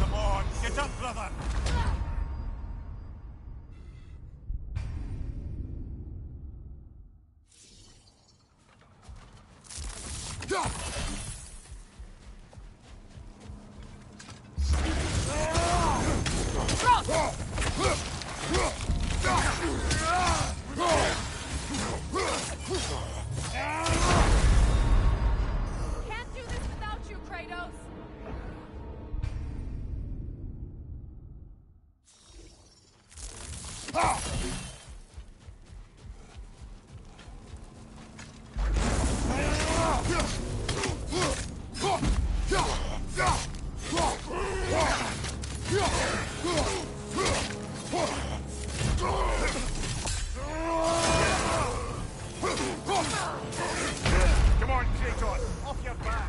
Come on, get up, brother! Can't do this without you, Kratos! Come on, Kratos, off your back!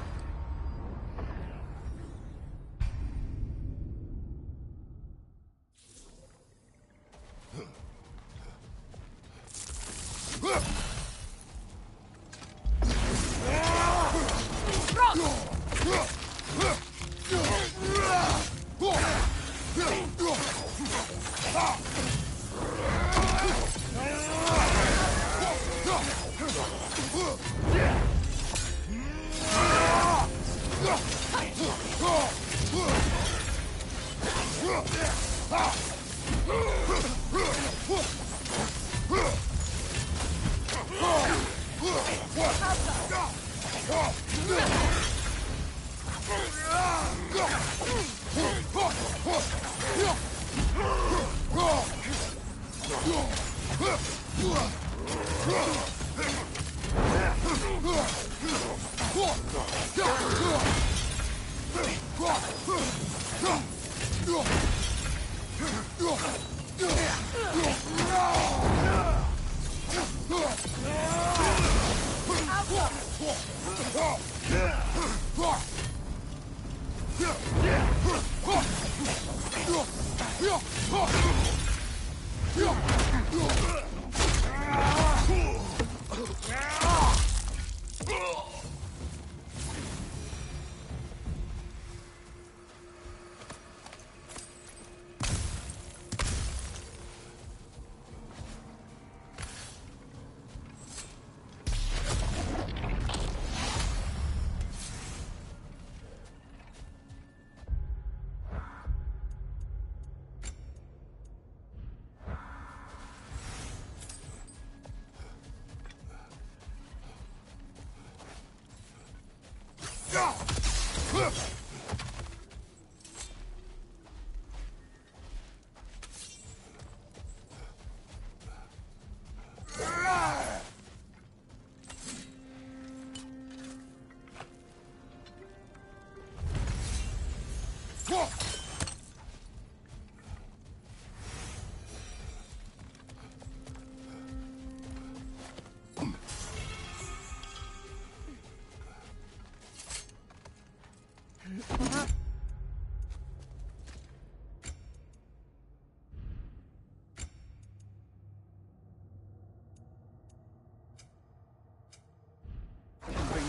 Bring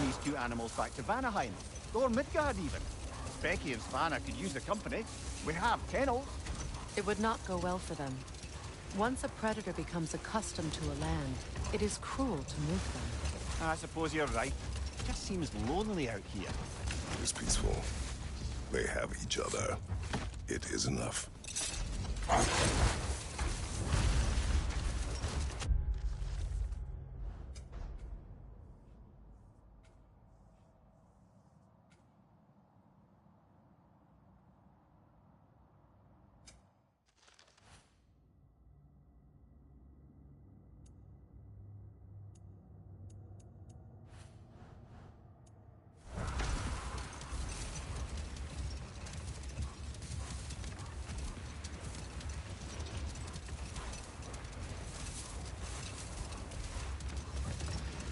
these two animals back to Vanaheim, or Midgard even. Becky and Svanna could use the company. We have kennels. It would not go well for them. Once a predator becomes accustomed to a land, it is cruel to move them. I suppose you're right. It just seems lonely out here. It's peaceful. They have each other. It is enough.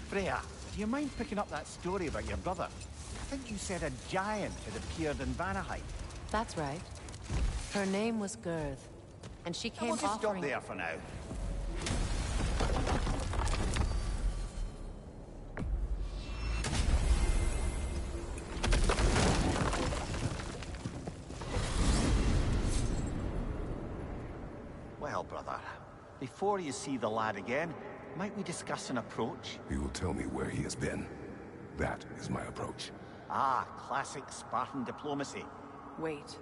Freya, do you mind picking up that story about your brother? I think you said a giant had appeared in Vanaheim. That's right. Her name was Girth, and she came We'll just stop offering... there for now. Well, brother, before you see the lad again, might we discuss an approach? He will tell me where he has been. That is my approach. Ah, classic Spartan diplomacy. Wait.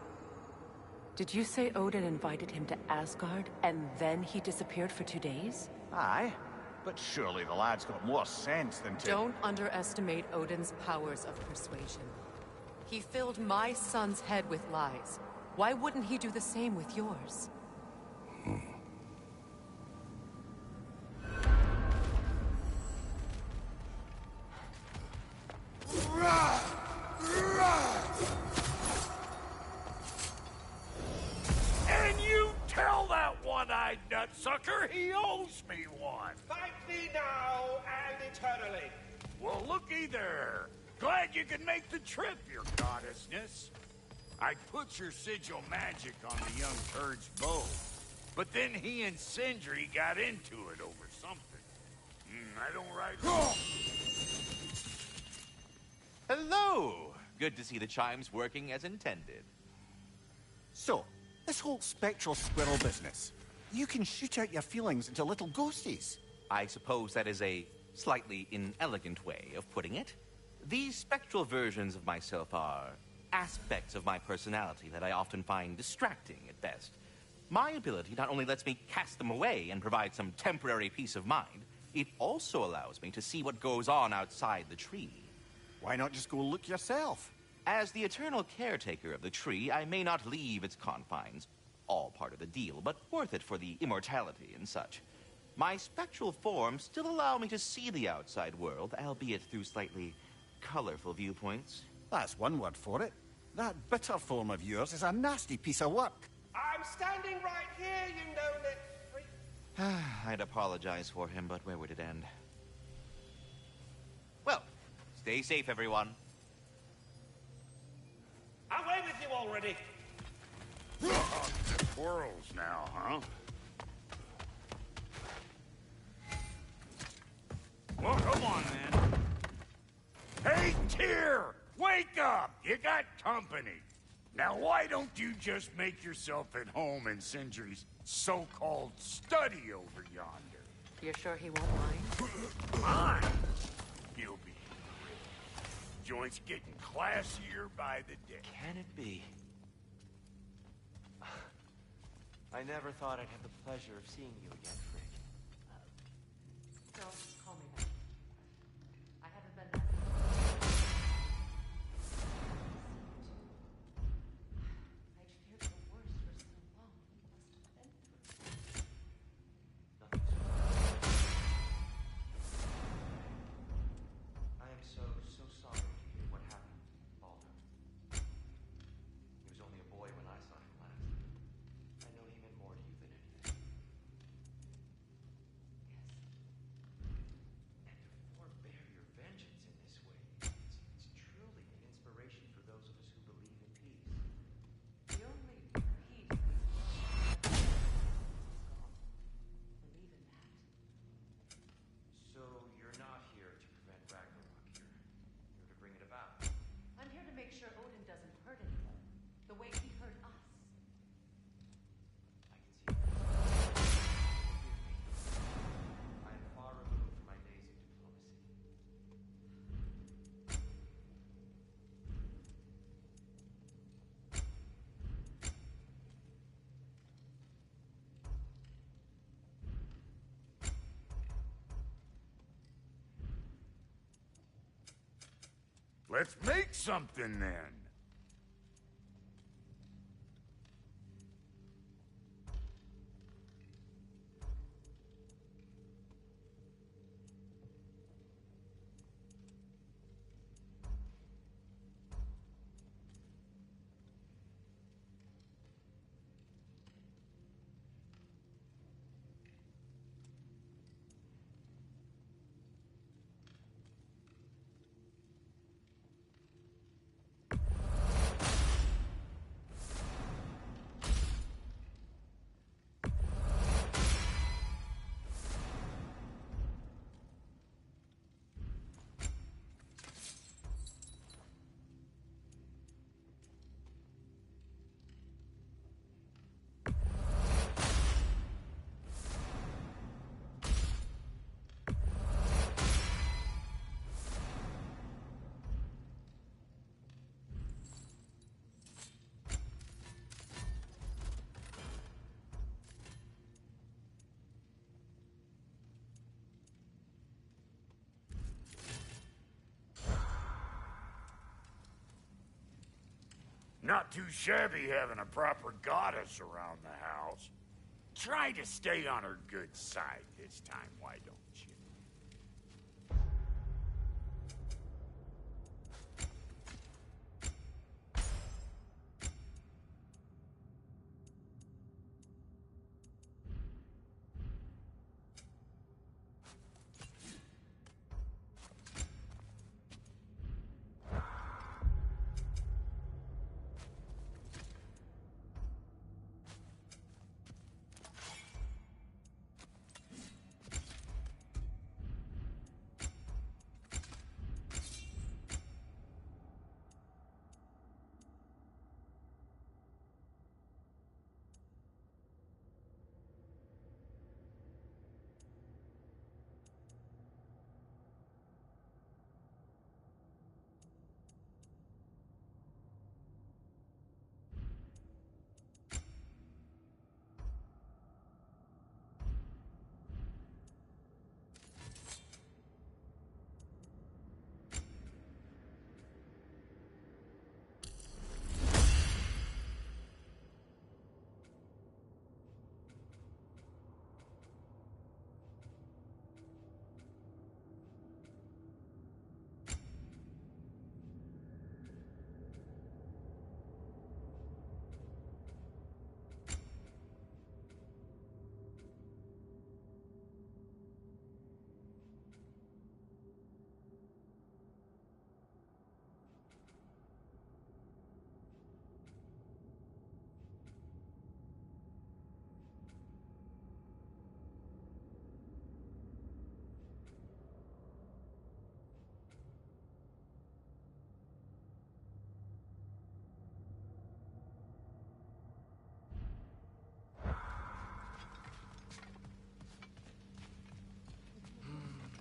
Did you say Odin invited him to Asgard, and then he disappeared for 2 days? Aye, but surely the lad's got more sense than to... Don't underestimate Odin's powers of persuasion. He filled my son's head with lies. Why wouldn't he do the same with yours? And you tell that one-eyed nutsucker he owes me one. Fight me now and eternally. Well, looky there. Glad you could make the trip, your goddessness. I put your sigil magic on the young turd's bow, but then he and Sindri got into it over something. I don't write... Hello! Good to see the chimes working as intended. So, this whole spectral squirrel business. You can shoot out your feelings into little ghosties. I suppose that is a slightly inelegant way of putting it. These spectral versions of myself are aspects of my personality that I often find distracting at best. My ability not only lets me cast them away and provide some temporary peace of mind, it also allows me to see what goes on outside the tree. Why not just go look yourself? As the eternal caretaker of the tree, I may not leave its confines. All part of the deal, but worth it for the immortality and such. My spectral forms still allow me to see the outside world, albeit through slightly colorful viewpoints. That's one word for it. That bitter form of yours is a nasty piece of work. I'm standing right here, you no-net freak. I'd apologize for him, but where would it end? Well, stay safe, everyone. Away with you already. Squirrels now, huh? Well, come on, then. Hey, Tyr! Wake up! You got company. Now, why don't you just make yourself at home in Sindri's so-called study over yonder? You're sure he won't mind? Mine? You'll be joint's getting classier by the day. Can it be? I never thought I'd have the pleasure of seeing you again, Frick. Don't call me that. I haven't been that. I'd feared the worst for so long. He must have been through. Nothing's I am so sorry to hear what happened, Baldur. He was only a boy when I saw him last. I know he meant more to you than anything. Let's make something then. Not too shabby having a proper goddess around the house. Try to stay on her good side this time, why don't you?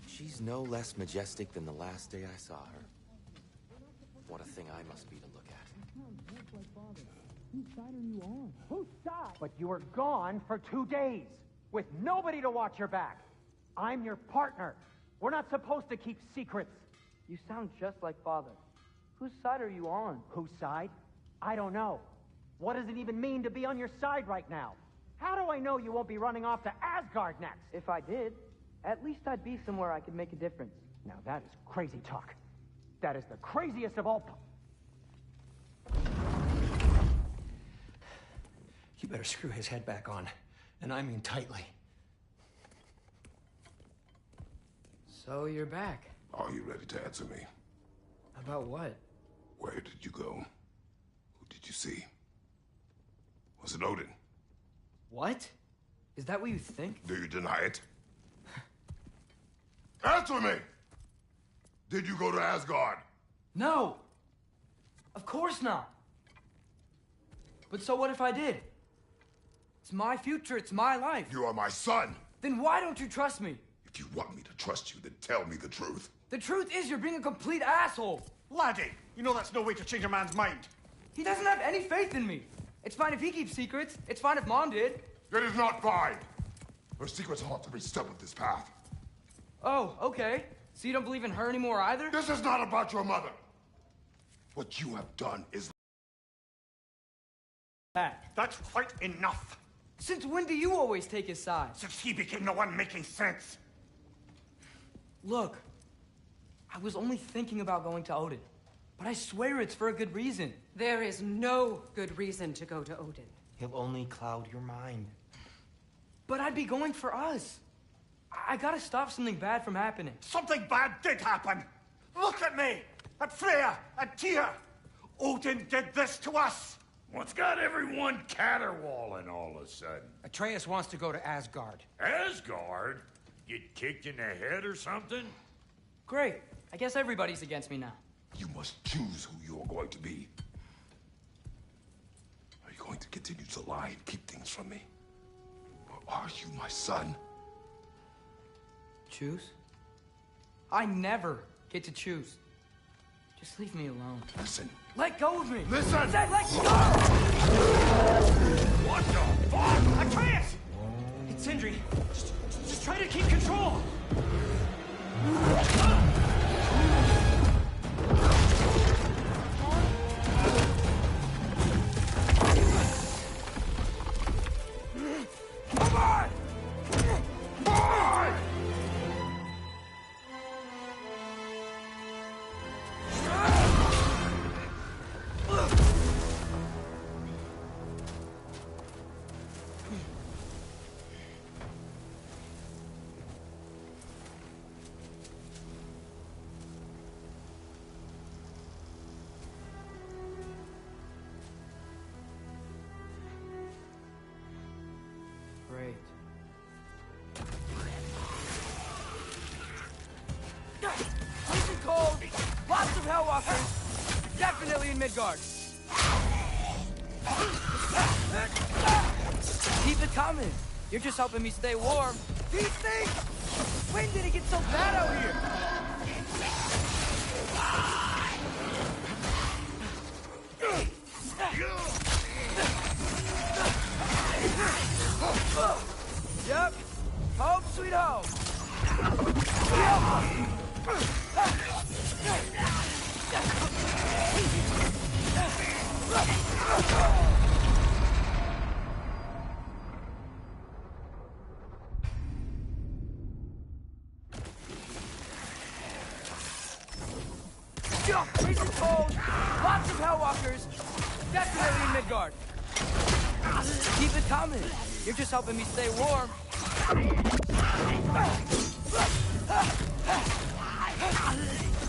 She's no less majestic than the last day I saw her. What a thing I must be to look at. Whose side are you on? Whose side? But you were gone for 2 days, with nobody to watch your back. I'm your partner. We're not supposed to keep secrets. You sound just like Father. Whose side are you on? Whose side? I don't know. What does it even mean to be on your side right now? How do I know you won't be running off to Asgard next? If I did, at least I'd be somewhere I could make a difference. Now that is crazy talk. That is the craziest of all... You better screw his head back on. And I mean tightly. So you're back. Are you ready to answer me? About what? Where did you go? Who did you see? Was it Odin? What? Is that what you think? Do you deny it? Answer me! Did you go to Asgard? No! Of course not! But so what if I did? It's my future, it's my life. You are my son! Then why don't you trust me? If you want me to trust you, then tell me the truth. The truth is you're being a complete asshole! Laddie, you know that's no way to change a man's mind. He doesn't have any faith in me. It's fine if he keeps secrets. It's fine if Mom did. It is not fine! Her secrets haunt every step of this path. Oh, okay. So you don't believe in her anymore either? This is not about your mother. What you have done is... That's quite enough. Since when do you always take his side? Since he became the one making sense. Look, I was only thinking about going to Odin, but I swear it's for a good reason. There is no good reason to go to Odin. He'll only cloud your mind. But I'd be going for us. I gotta stop something bad from happening. Something bad did happen. Look at me, at Freya, at Tyr. Odin did this to us. What's got everyone caterwauling all of a sudden? Atreus wants to go to Asgard. Asgard? Get kicked in the head or something? Great. I guess everybody's against me now. You must choose who you are going to be. Are you going to continue to lie and keep things from me? Or are you my son? Choose? I never get to choose. Just leave me alone. Listen. Let go of me! Listen! I said let go! What the fuck? Atreus! It's Sindri. Just try to keep control! Come on! Come on! Great. Ice and cold, lots of Hellwalkers, definitely in Midgard. Keep it coming. You're just helping me stay warm. These things! When did it get so bad out here? Yep. Home sweet home. Freezing cold, lots of Hellwalkers, definitely in Midgard. Keep it coming. You're just helping me stay warm.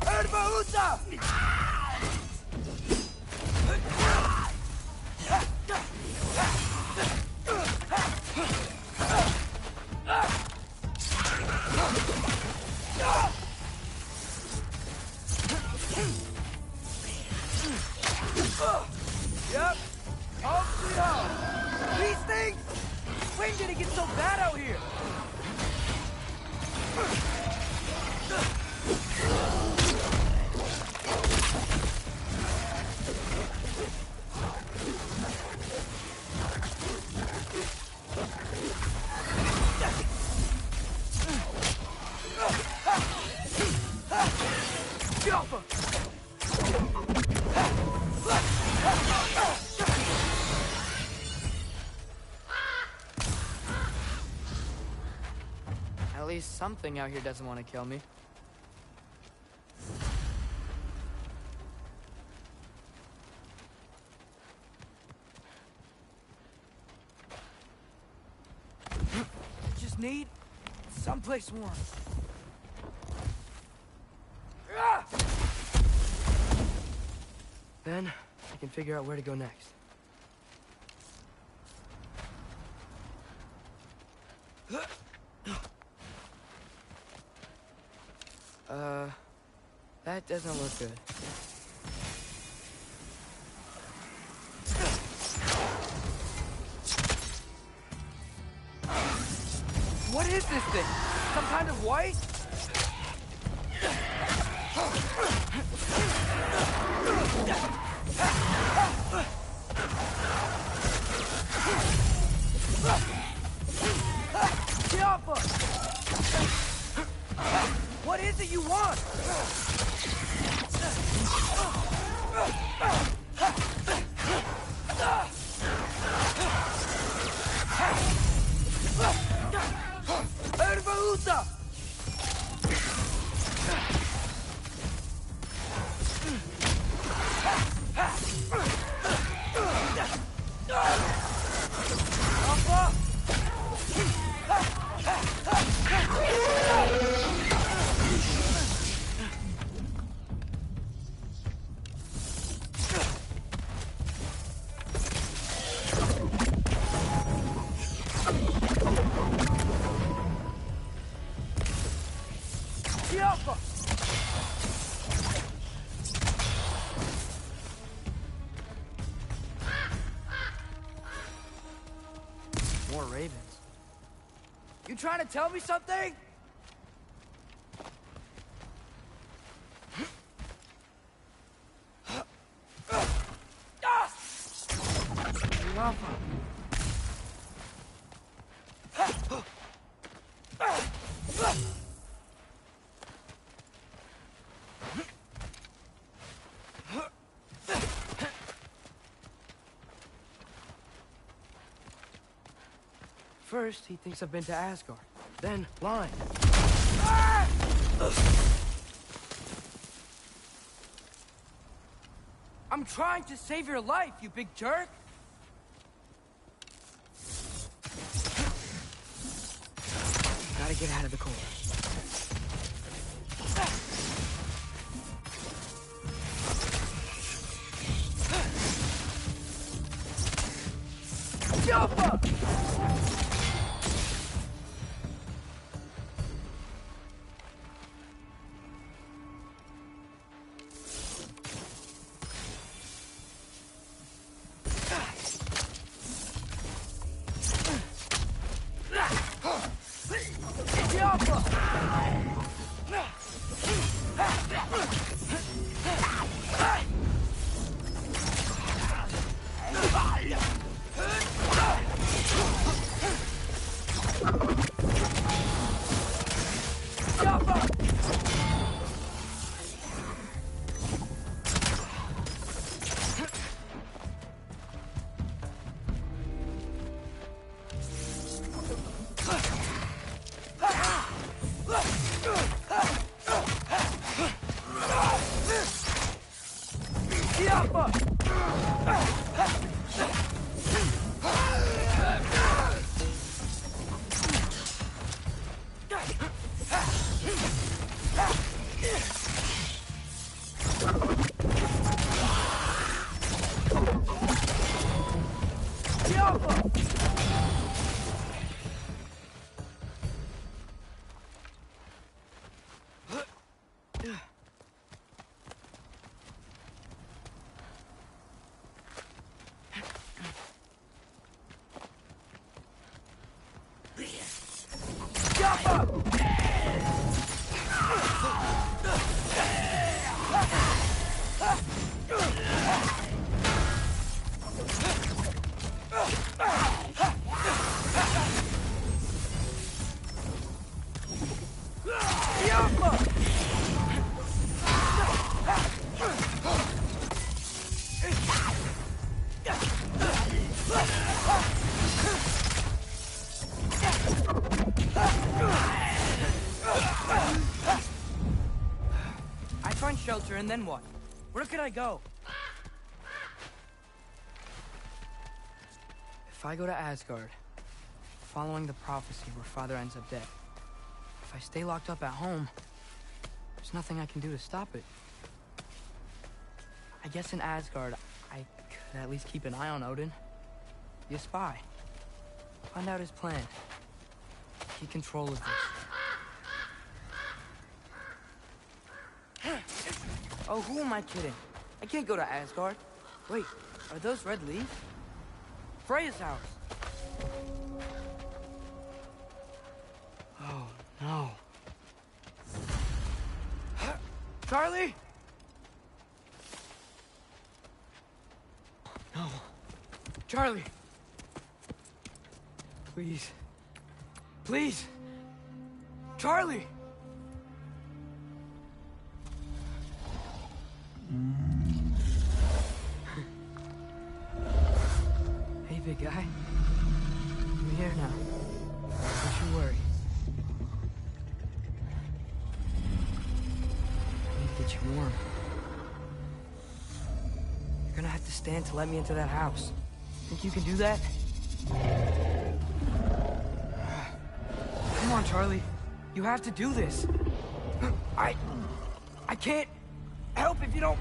Erdvausa! Yep. Home sweet home. These things? When did it get so bad out here? At least something out here doesn't want to kill me. Just need someplace warm. Then I can figure out where to go next. That doesn't look good. What is this thing? Some kind of white? What is it you want? ravens. You trying to tell me something? First, he thinks I've been to Asgard. Then, lying. I'm trying to save your life, you big jerk! Gotta get out of the corner. Jump up! Shelter, and then what? Where could I go? If I go to Asgard, following the prophecy where Father ends up dead, if I stay locked up at home, there's nothing I can do to stop it. I guess in Asgard, I could at least keep an eye on Odin. Be a spy. Find out his plan. Keep control of this. Oh, who am I kidding? I can't go to Asgard. Wait, are those red leaves? Freya's house. Oh, no. Charlie? No. Charlie. Please. Please. Charlie! Hey, big guy. I'm here now. Don't you worry. I need to get you warm. You're gonna have to stand to let me into that house. Think you can do that? Come on, Charlie. You have to do this. I can't help if you don't...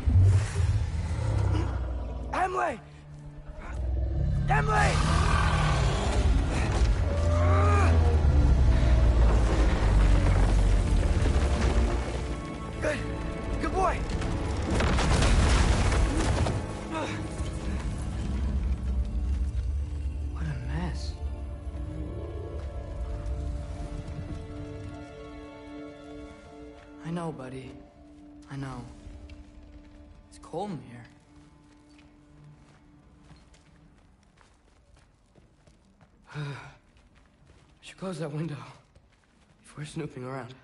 Emily! Emily! Good. Good boy. What a mess. know, buddy. I know. It's cold in here. Should close that window if we're snooping around.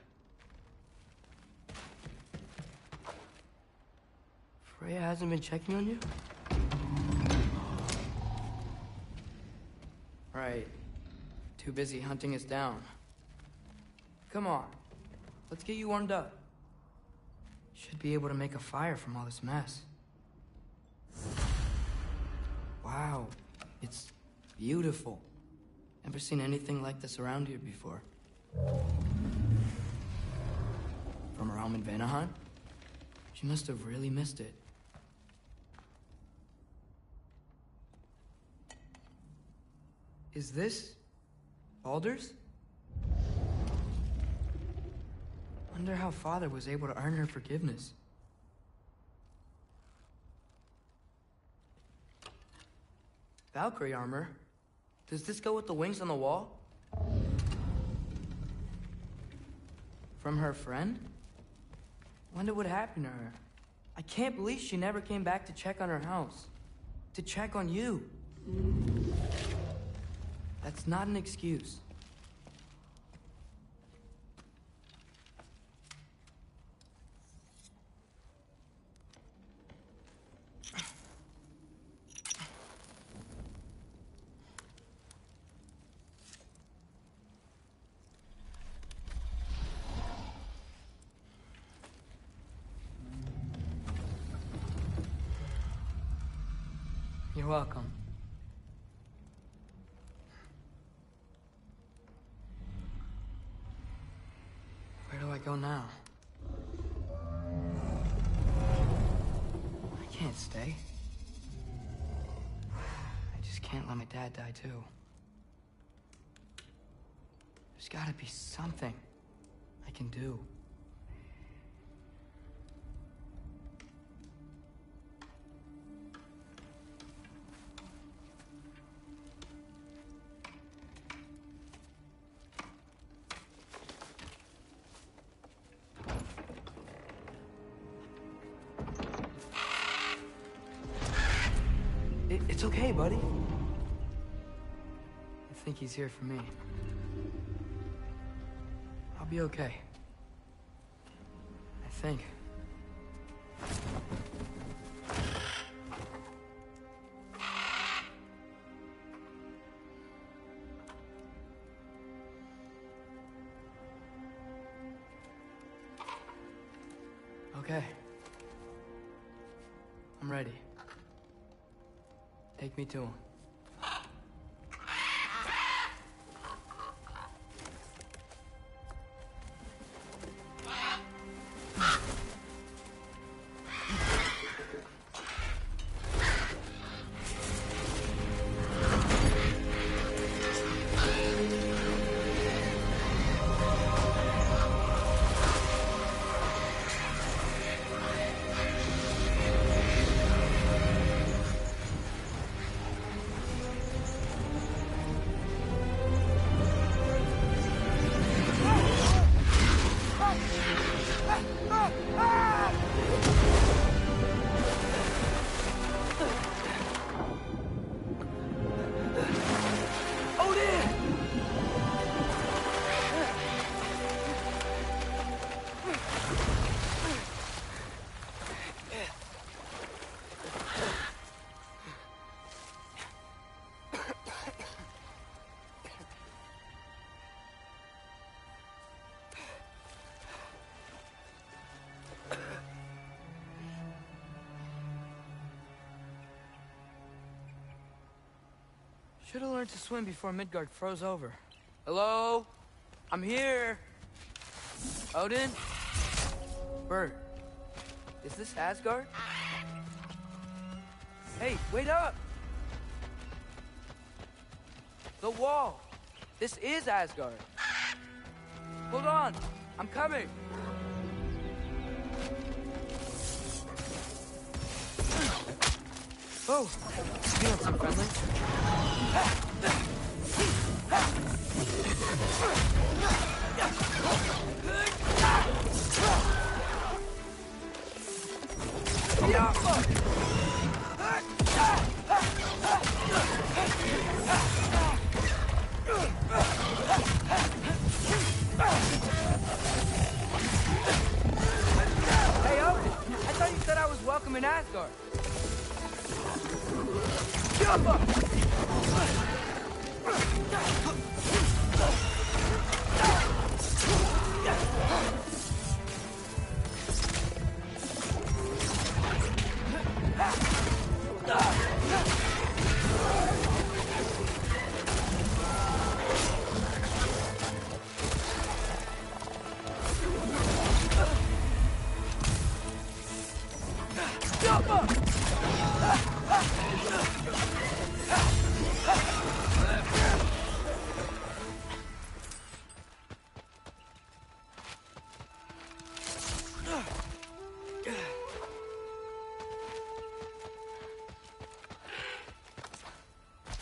Freya hasn't been checking on you? Right. Too busy hunting us down. Come on. Let's get you warmed up. Should be able to make a fire from all this mess. Wow. It's beautiful. Never seen anything like this around here before. From her home in Vanaheim? She must have really missed it. Is this Baldur's? Wonder how Father was able to earn her forgiveness. Valkyrie armor? Does this go with the wings on the wall? From her friend? Wonder what happened to her. I can't believe she never came back to check on her house. To check on you. That's not an excuse. You're welcome. Where do I go now? I can't stay. I just can't let my dad die too. There's gotta be something I can do. It's okay, buddy. I think he's here for me. I'll be okay. I think. Okay. I'm ready. Take me to him. Should have learned to swim before Midgard froze over. Hello? I'm here. Odin? Bert. Is this Asgard? Hey, wait up! The wall! This is Asgard. Hold on! I'm coming! Oh, you don't seem friendly. Hey, Odin! I thought you said I was welcome in Asgard.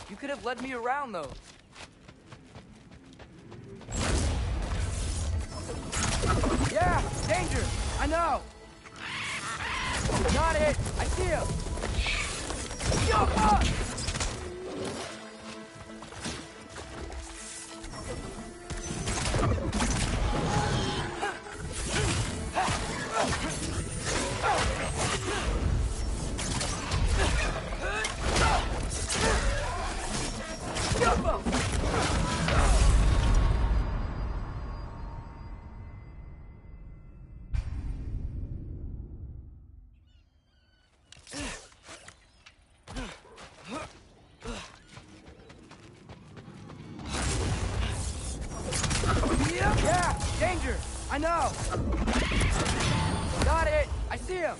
You could have led me around, though. Yeah, danger! I know! Got it! I see him! Yeah, danger! I know! Got it! I see him!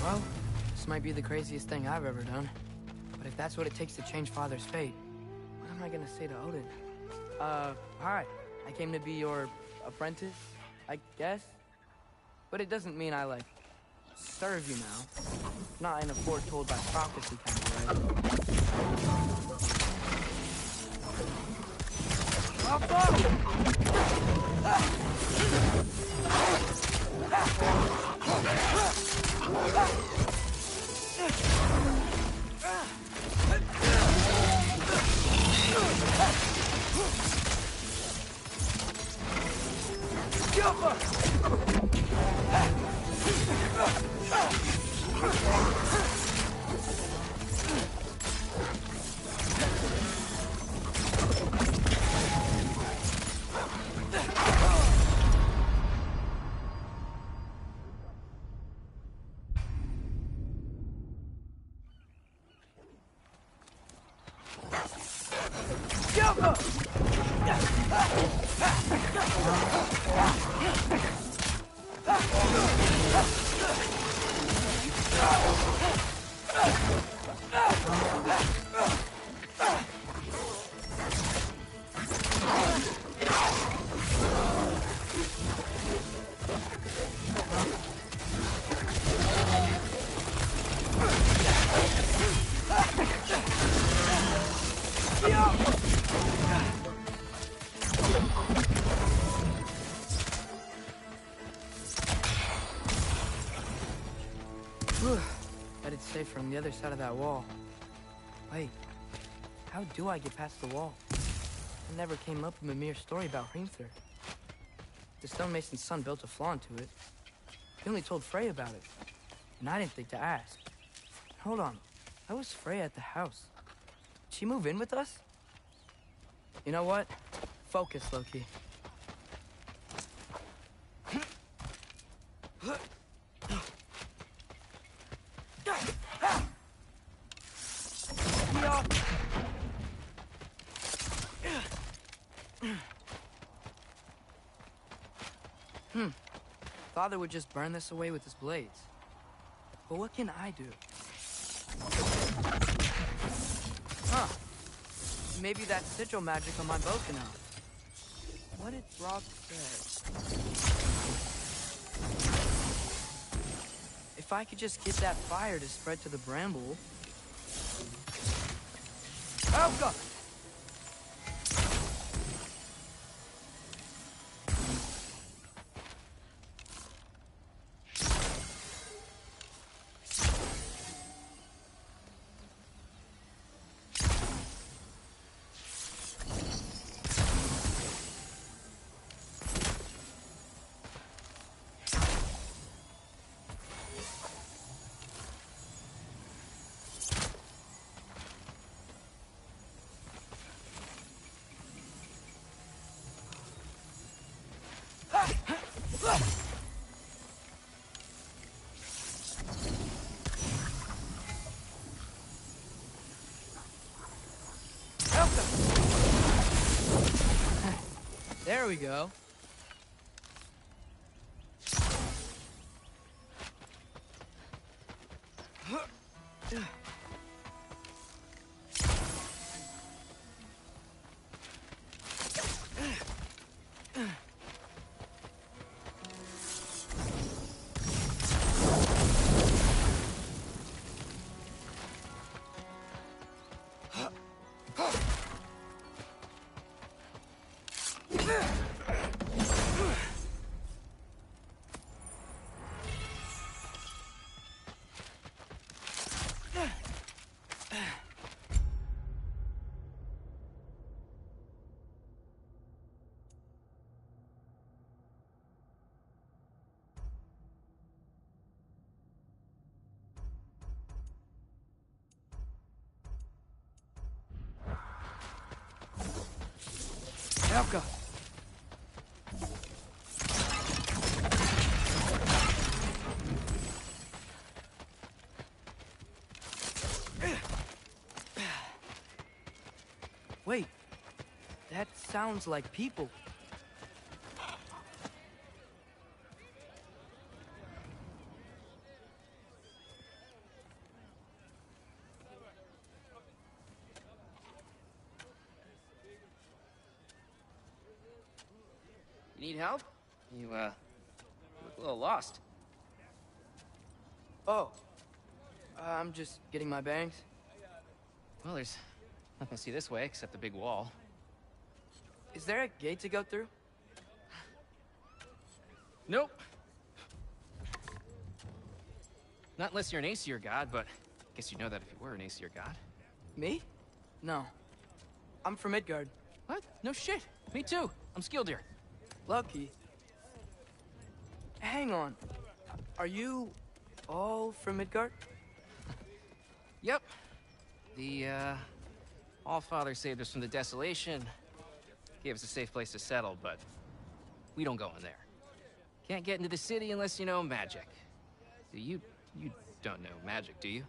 Well, this might be the craziest thing I've ever done. But if that's what it takes to change Father's fate, what am I gonna say to Odin? Hi. I came to be your apprentice, I guess? But it doesn't mean I, like, serve you now. Not in a foretold by prophecy kind of way. Up, on the other side of that wall. Wait, how do I get past the wall? I never came up with a mere story about Hrimthur. The stonemason's son built a flaw into it. He only told Freya about it, and I didn't think to ask. Hold on, how was Freya at the house? Did she move in with us? You know what? Focus, Loki. Father would just burn this away with his blades. But what can I do? Huh. Maybe that sigil magic on my bow can help. What did Rob say? If I could just get that fire to spread to the bramble... Oh, God! There we go. Helka! Wait, that sounds like people. You need help? You, look a little lost. Oh. I'm just getting my bearings. Well, there's nothing to see this way except the big wall. Is there a gate to go through? Nope. Not unless you're an Aesir god, but I guess you'd know that if you were an Aesir god. Me? No. I'm from Midgard. What? No shit. Me too. I'm Skildir. Lucky. Hang on. Are you all from Midgard? Yep. The, Allfather saved us from the desolation. Gave us a safe place to settle, but we don't go in there. Can't get into the city unless you know magic. You don't know magic, do you?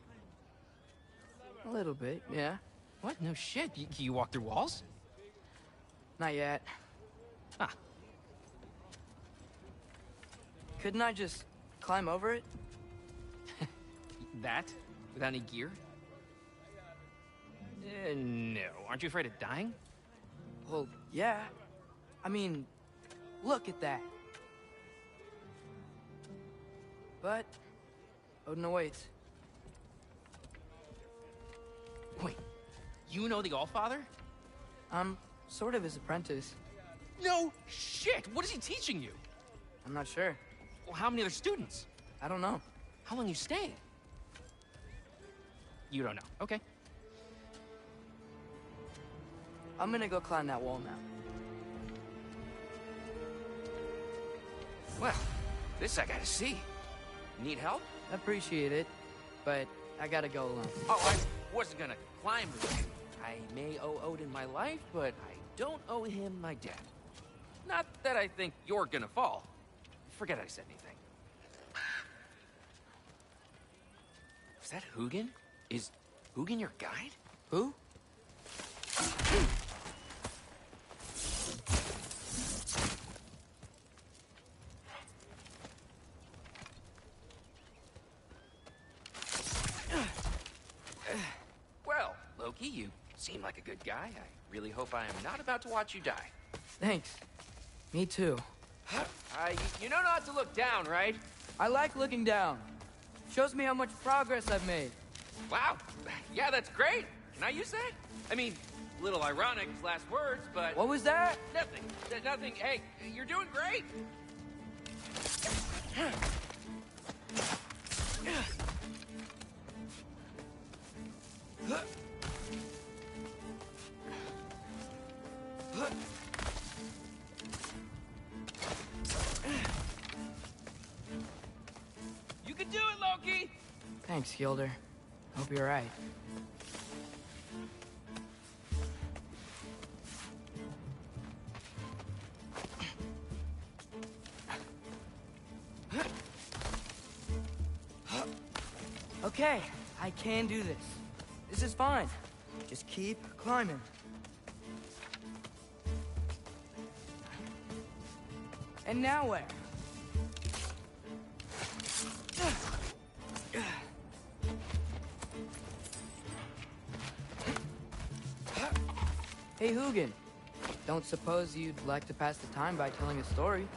A little bit, yeah. What? No shit. You walk through walls? Not yet. Ah. Couldn't I just climb over it? That? Without any gear? No. Aren't you afraid of dying? Well, yeah. I mean, look at that. But Odin awaits. Wait, you know the Allfather? I'm sort of his apprentice. No shit! What is he teaching you? I'm not sure. Well, how many other students? I don't know. How long you stay? You don't know. Okay. I'm gonna go climb that wall now. Well, this I gotta see. Need help? Appreciate it, but I gotta go alone. Oh, I wasn't gonna climb with you. I may owe Odin my life, but I don't owe him my debt. Not that I think you're gonna fall. Forget I said anything. Is that Hugin? Is Hugin your guide? Who? Well, Loki, you seem like a good guy. I really hope I am not about to watch you die. Thanks. Me too. You know not to look down, right? I like looking down. Shows me how much progress I've made. Wow. Yeah, that's great. Can I use that? I mean, a little ironic, his last words, but... What was that? Nothing. Nothing. Hey, you're doing great. You can do it, Loki! Thanks, Gilder. Hope you're right. Okay, I can do this. This is fine. Just keep climbing. And now where? Hey, Hugin. Don't suppose you'd like to pass the time by telling a story,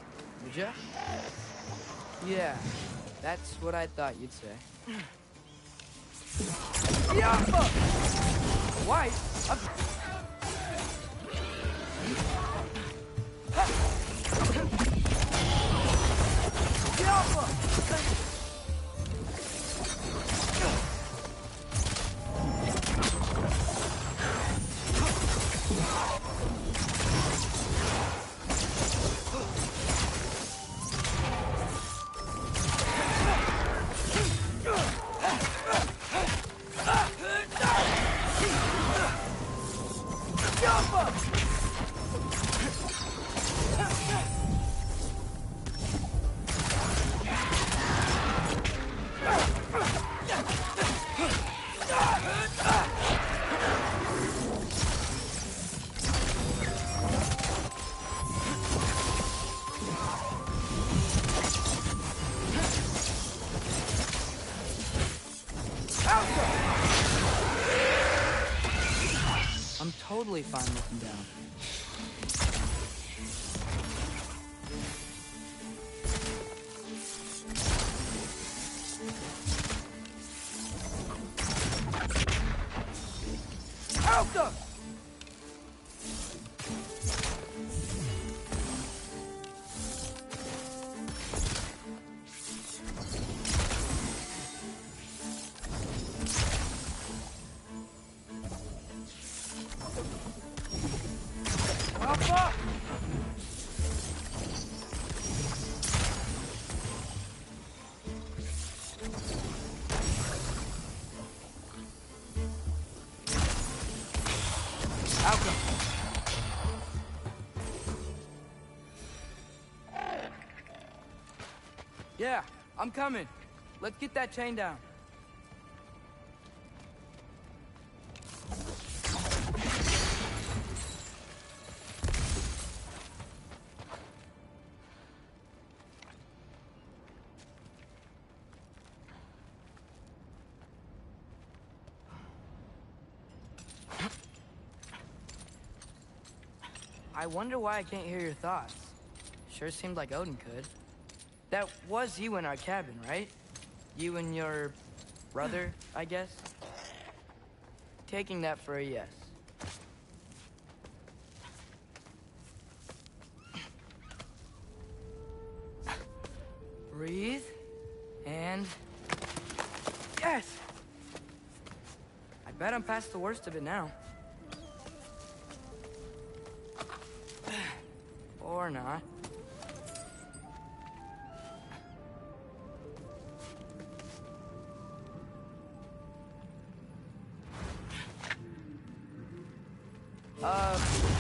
would ya? Yeah, that's what I thought you'd say. Yappa! White? Yappa! I'm totally fine looking down. Alpha! Alpha! Alpha! Yeah, I'm coming. Let's get that chain down. I wonder why I can't hear your thoughts. Sure seemed like Odin could. That was you in our cabin, right? You and your brother, I guess? Taking that for a yes. Breathe, and... Yes! Bet I'm past the worst of it now. Or not.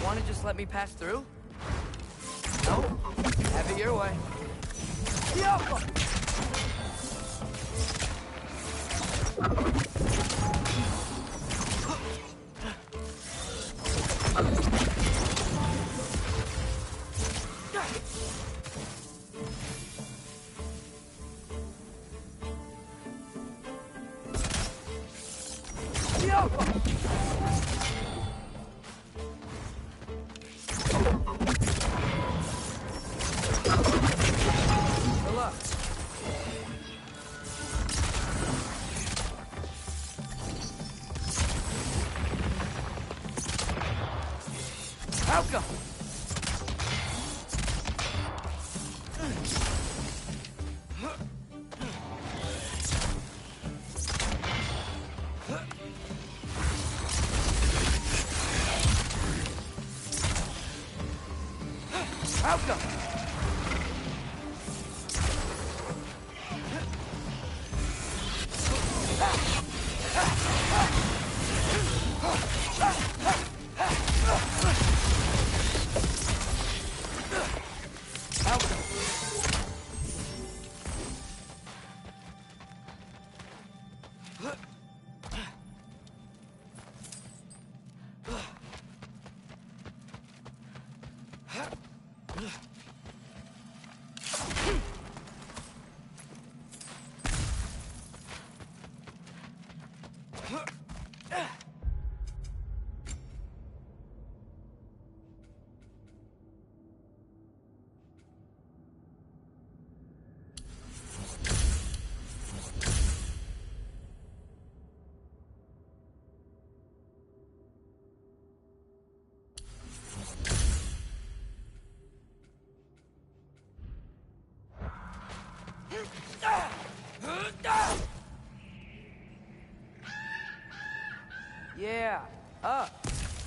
Wanna just let me pass through? No? Have it your way. Yeah,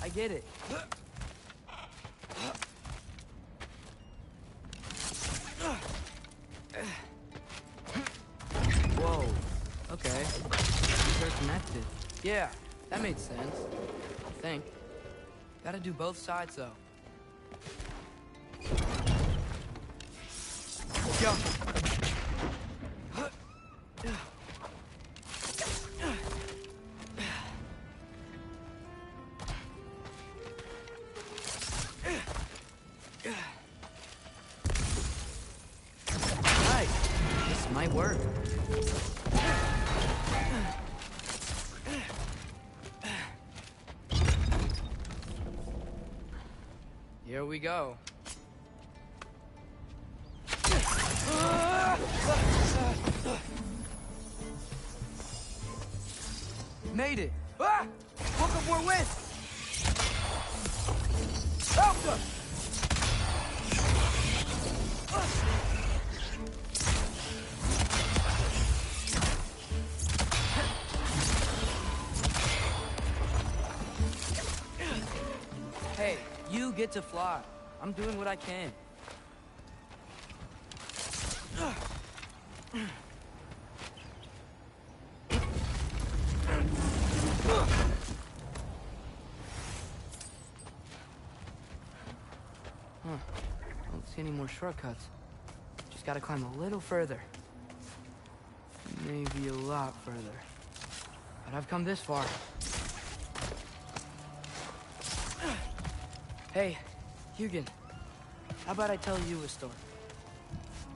I get it. Whoa, okay. These are connected. Yeah, that made sense. I think. Gotta do both sides, though. Go! Work. Here we go. Made it. Ah! Look up more wind. Alpha! Hey, you get to fly. I'm doing what I can. Don't see any more shortcuts. Just gotta climb a little further. Maybe a lot further. But I've come this far. Hey, Hugin, how about I tell you a story?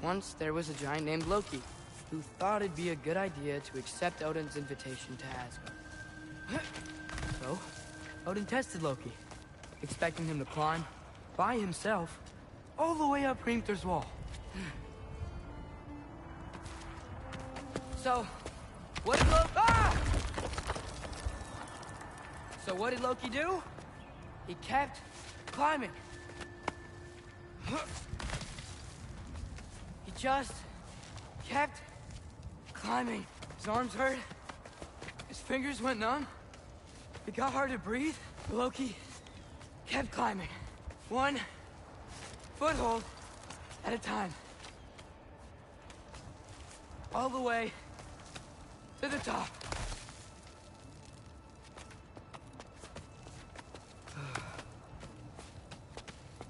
Once there was a giant named Loki, who thought it'd be a good idea to accept Odin's invitation to Asgard. So, Odin tested Loki, expecting him to climb, by himself, all the way up Hrimthur's wall. So, what did Loki... Ah! So what did Loki do? He kept climbing. He just kept climbing. His arms hurt. His fingers went numb. It got hard to breathe. Loki kept climbing. One foothold at a time. All the way to the top.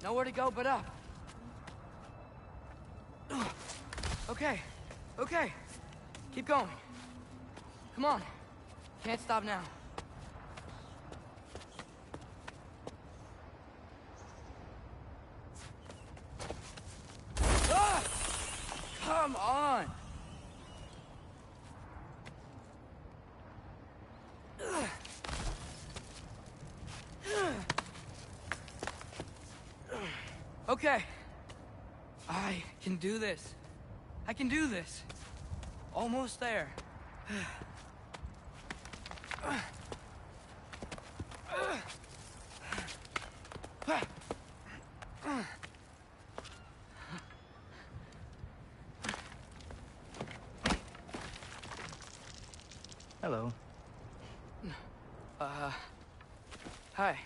Nowhere to go but up. Okay, okay. Keep going. Come on. Can't stop now. Ah! Come on! Okay. I can do this. I can do this. Almost there. Hello. Hi.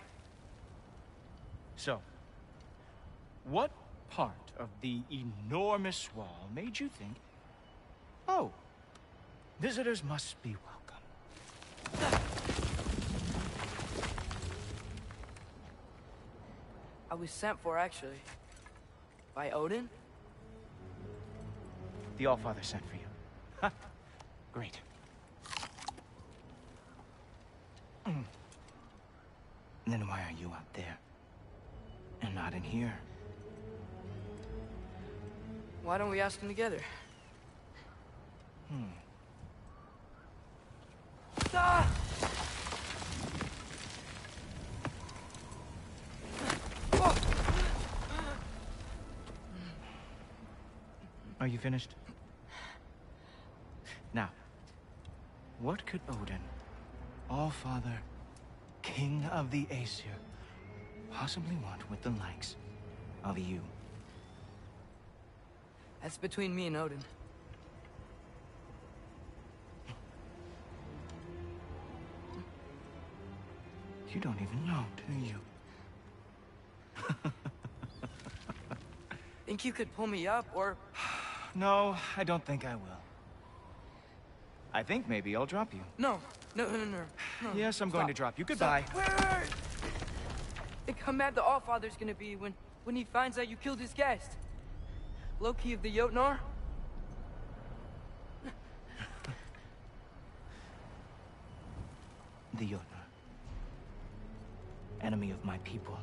So, what part of the enormous wall made you think, oh, visitors must be welcome? I was sent for, actually. By Odin? The Allfather sent for you. Ha! Great. Then why are you out there? And not in here? Why don't we ask them together? Ah! Oh! Are you finished? Now, what could Odin, Allfather, King of the Aesir, possibly want with the likes of you? That's between me and Odin. You don't even know, do you? Think you could pull me up, or... No, I don't think I will. I think maybe I'll drop you. No. No. Yes, I'm going to drop you. Goodbye. Stop. Wait. Think how mad the Allfather's gonna be when he finds out you killed his guest. Loki of the Jotnar? The Jotnar. Enemy of my people.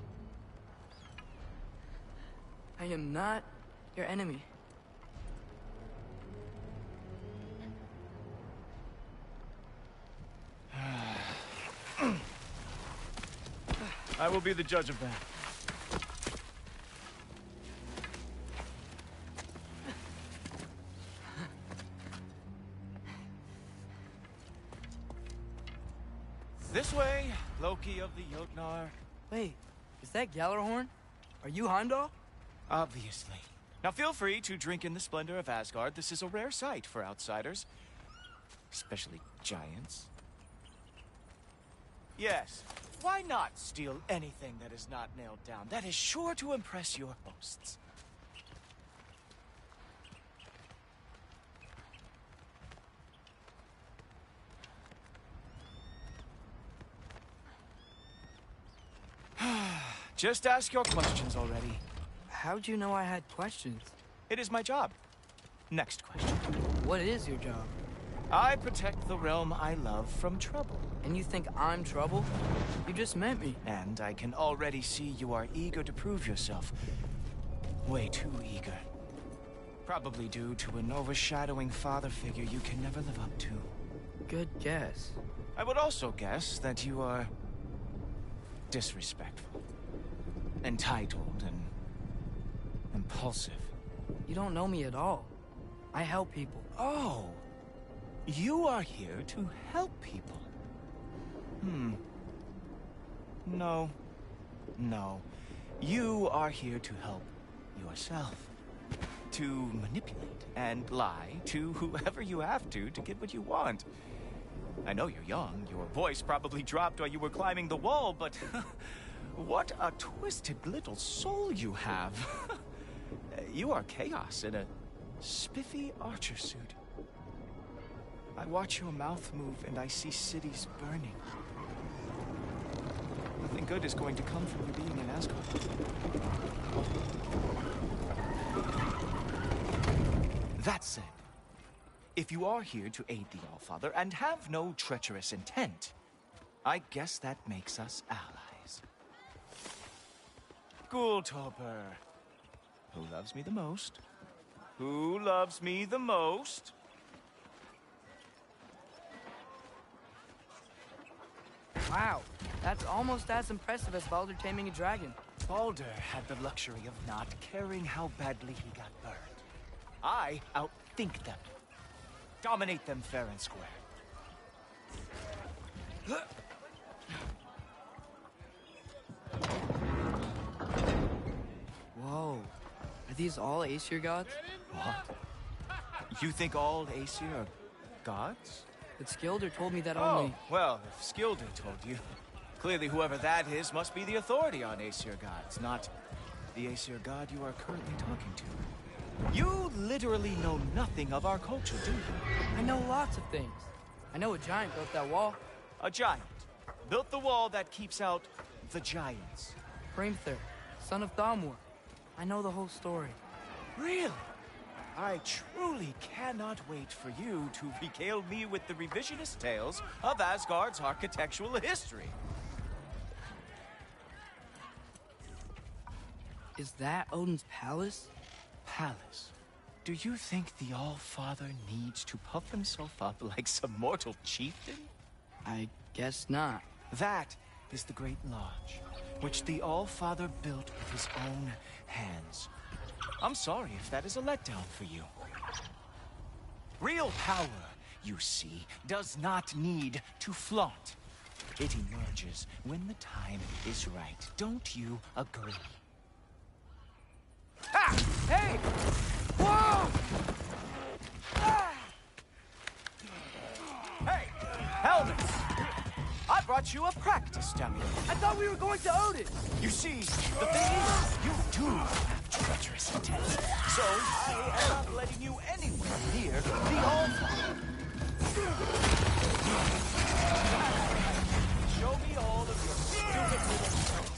I am not your enemy. I will be the judge of that. This way, Loki of the Jotnar. Wait, is that Gjallarhorn? Are you Heimdall? Obviously. Now feel free to drink in the splendor of Asgard. This is a rare sight for outsiders. Especially giants. Yes, why not steal anything that is not nailed down? That is sure to impress your hosts. Just ask your questions already. How'd you know I had questions? It is my job. Next question. What is your job? I protect the realm I love from trouble. And you think I'm trouble? You just met me. And I can already see you are eager to prove yourself. Way too eager. Probably due to an overshadowing father figure you can never live up to. Good guess. I would also guess that you are disrespectful, entitled, and impulsive. You don't know me at all. I help people. Oh, you are here to help people. No. You are here to help yourself. To manipulate and lie to whoever you have to get what you want. I know you're young. Your voice probably dropped while you were climbing the wall, but what a twisted little soul you have. You are chaos in a spiffy archer suit. I watch your mouth move and I see cities burning. Nothing good is going to come from you being in Asgard. That said, if you are here to aid the Allfather and have no treacherous intent, I guess that makes us allies. Gulltoper. Who loves me the most? Who loves me the most? Wow, that's almost as impressive as Baldur taming a dragon. Baldur had the luxury of not caring how badly he got burned. I outthink them. Dominate them fair and square. Whoa. Are these all Aesir gods? What? You think all Aesir are gods? But Skilder told me that only... Oh, well, if Skilder told you, clearly whoever that is must be the authority on Aesir gods, not the Aesir god you are currently talking to. You literally know nothing of our culture, do you? I know lots of things. I know a giant built that wall. A giant built the wall that keeps out the giants. Hrimthur, son of Thamur. I know the whole story. Really? I truly cannot wait for you to regale me with the revisionist tales of Asgard's architectural history. Is that Odin's palace? Palace? Do you think the All-Father needs to puff himself up like some mortal chieftain? I guess not. That is the Great Lodge, which the All-Father built with his own hands. I'm sorry if that is a letdown for you. Real power, you see, does not need to flaunt. It emerges when the time is right. Don't you agree? Ha! Hey! Whoa! Ah! Hey! Helmets! I brought you a practice dummy. I thought we were going to Odin! You see, the thing is, you do have treacherous intent. So, I am not letting you anywhere near the All-Father. Show me all of your stupid little tricks.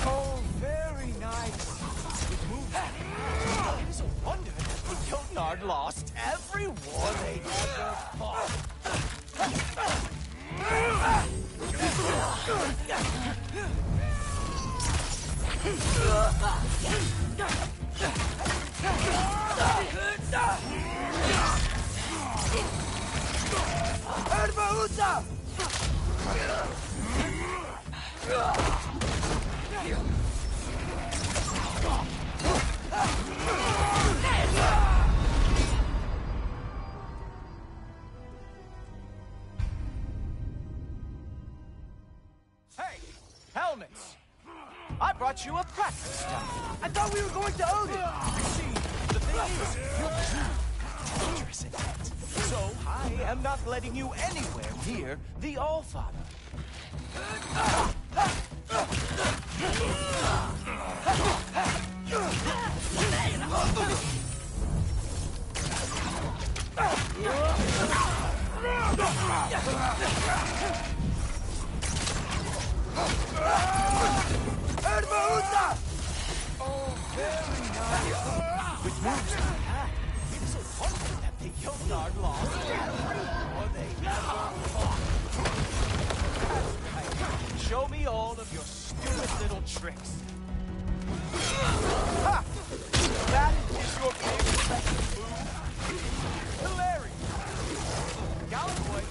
Oh, very nice. It moves. It is a wonder that the Jotnar lost every war they ever fought. Hey, helmets! I brought you a practice dummy. I thought we were going to Odin! See, the thing is, you're too dangerous in that. So, I am not letting you anywhere near the All-Father. Oh, very nice. With moves like that, it is a wonder that the Jotnar lost every war they ever fought. That's right. Show me all of your stupid little tricks. Ha! That is your big special move. Hilarious. Galloboy.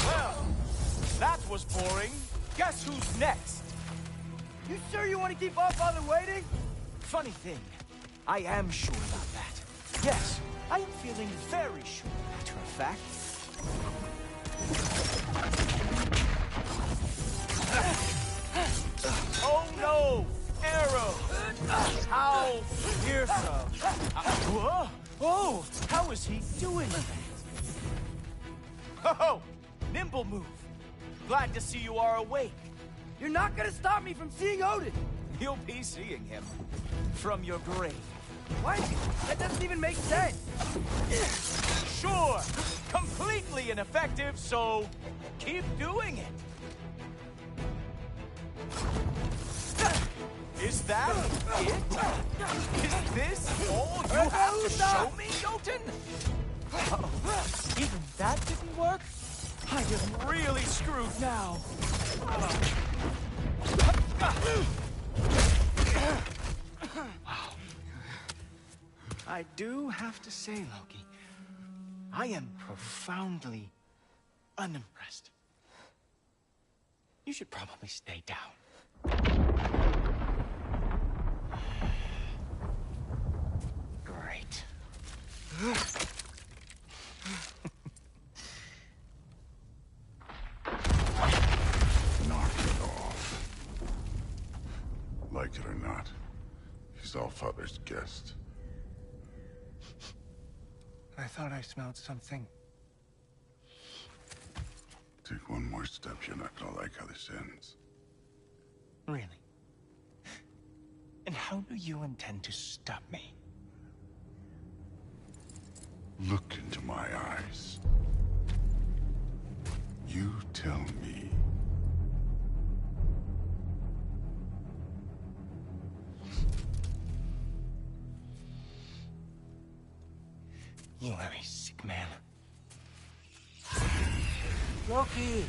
Well, that was boring. Guess who's next? You sure you want to keep Allfather waiting? Funny thing, I am sure about that. Yes, I am feeling very sure, matter of fact. Oh no! Arrow! How fearsome! Whoa! Oh! How is he doing that? Oh! Nimble move! Glad to see you are awake. You're not gonna stop me from seeing Odin! You'll be seeing him from your grave. What? That doesn't even make sense! Sure! Completely ineffective, so keep doing it. Is that it? Is this all you have to show me, Jotun? Uh-oh. Even that didn't work? I am really screwed now. Wow. I do have to say, Loki, I am profoundly unimpressed. You should probably stay down. Great. Knock it off. Like it or not, he's Allfather's guest. I thought I smelled something. Take one more step, you're not gonna like how this ends. Really? And how do you intend to stop me? Look into my eyes. You tell me. You are a sick man. Loki,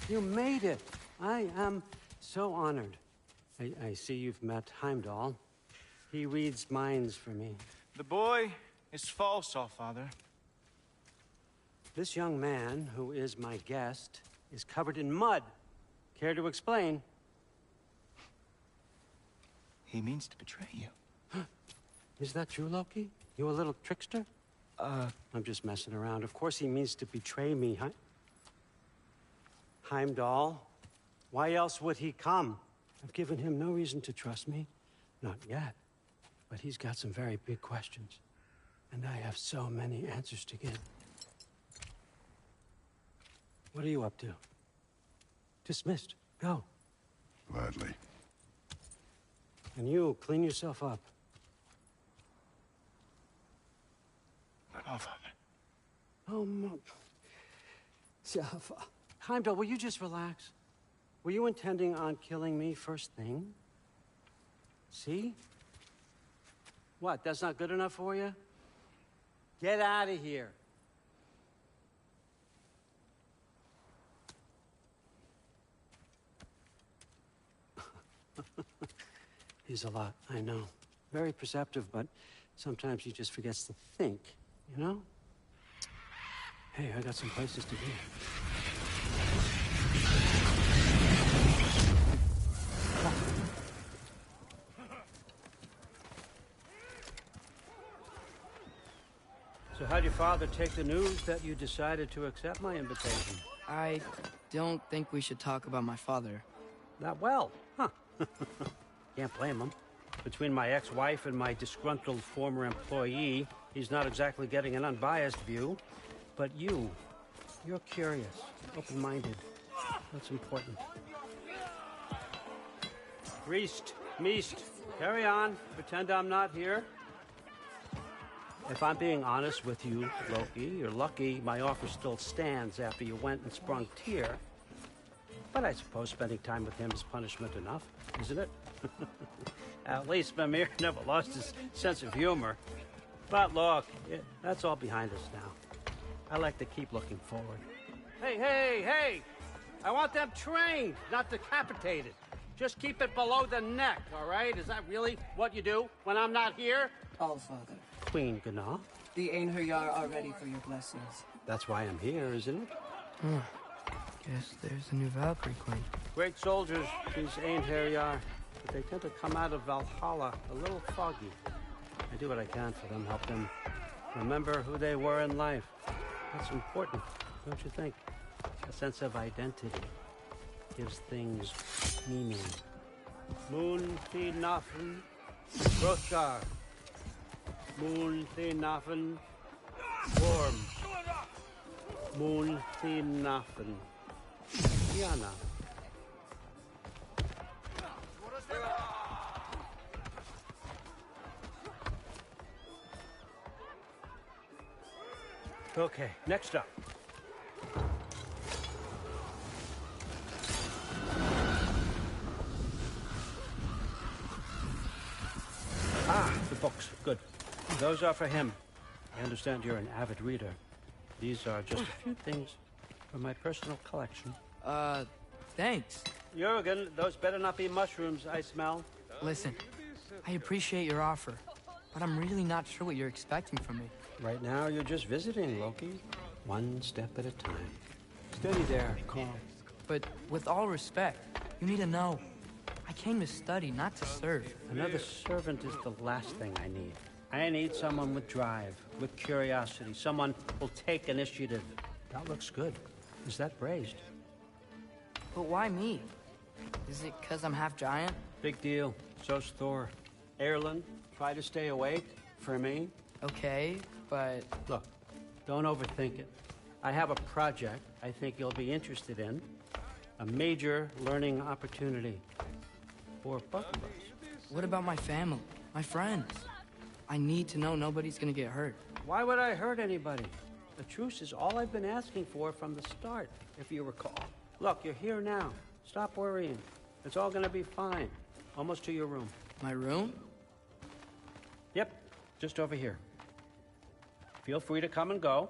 you made it. I am so honored. I see you've met Heimdall. He reads minds for me. The boy is false, Allfather. This young man, who is my guest, is covered in mud. Care to explain? He means to betray you. Is that true, Loki? You a little trickster? I'm just messing around. Of course he means to betray me, Heimdall? Why else would he come? I've given him no reason to trust me. Not yet. But he's got some very big questions. And I have so many answers to give. What are you up to? Dismissed. Go. Gladly. And you, clean yourself up. But Allfather. Oh, Heimdall, will you just relax? Were you intending on killing me first thing? See? What, that's not good enough for you? Get out of here. He's a lot, I know. Very perceptive, but sometimes he just forgets to think, you know? Hey, I got some places to be. So how'd your father take the news that you decided to accept my invitation? I don't think we should talk about my father. Not well, huh? Can't blame him. Between my ex-wife and my disgruntled former employee, he's not exactly getting an unbiased view. But you're curious, open-minded. That's important. Priest, Meest, carry on. Pretend I'm not here. If I'm being honest with you, Loki, you're lucky my offer still stands after you went and sprung Tyr. But I suppose spending time with him is punishment enough, isn't it? At least Mimir never lost his sense of humor. But look, that's all behind us now. I like to keep looking forward. Hey! I want them trained, not decapitated. Just keep it below the neck, all right? Is that really what you do when I'm not here? Allfather. Queen Gná. The Einherjar are ready for your blessings. That's why I'm here, isn't it? Guess there's a new Valkyrie Queen. Great soldiers, these Einherjar, but they tend to come out of Valhalla a little foggy. I do what I can for them, help them remember who they were in life. That's important, don't you think? A sense of identity gives things meaning. Moon Thi Nafen, Hrothgar. Moon Thi Nafen, Worm. Moon Thi Nafen, Diana. Okay, next up. The books. Good. Those are for him. I understand you're an avid reader. These are just a few things from my personal collection. Thanks. Jurgen, those better not be mushrooms I smell. Listen, I appreciate your offer, but I'm really not sure what you're expecting from me. Right now, you're just visiting, Loki. One step at a time. Steady there, Carl. But with all respect, you need to know, I came to study, not to serve. Another servant is the last thing I need. I need someone with drive, with curiosity, someone who'll take initiative. That looks good. Is that braised? But why me? Is it because I'm half giant? Big deal. So's Thor. Erlen, try to stay awake for me. Okay, but... Look, don't overthink it. I have a project I think you'll be interested in. A major learning opportunity for both of us. What about my family? My friends? I need to know nobody's gonna get hurt. Why would I hurt anybody? A truce is all I've been asking for from the start, if you recall. Look, you're here now. Stop worrying. It's all gonna be fine. Almost to your room. My room? Yep, just over here. Feel free to come and go.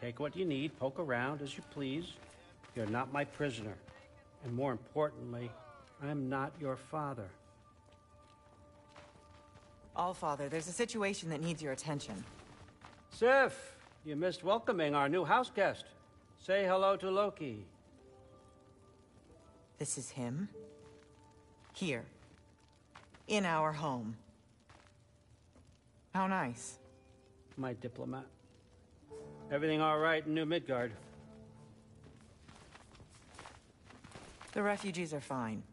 Take what you need, poke around as you please. You're not my prisoner. And more importantly, I'm not your father. Allfather, there's a situation that needs your attention. Sif, you missed welcoming our new house guest. Say hello to Loki. This is him? Here. In our home. How nice. My diplomat. Everything all right in New Midgard? The refugees are fine.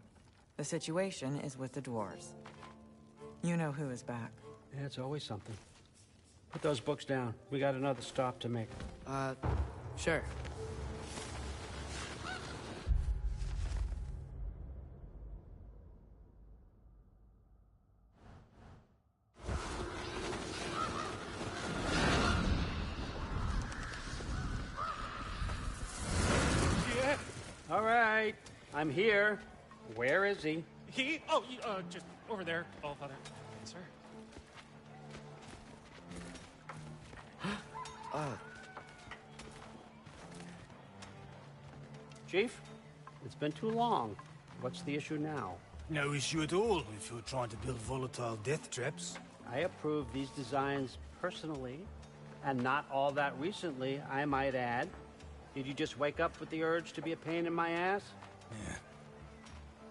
The situation is with the dwarves. You know who is back. Yeah, it's always something. Put those books down. We got another stop to make. Sure. Yeah. All right. I'm here. Where is he? He? Oh, just over there, Allfather. Sir. Chief, it's been too long. What's the issue now? No issue at all if you're trying to build volatile death traps. I approve these designs personally, and not all that recently, I might add. Did you just wake up with the urge to be a pain in my ass? Yeah.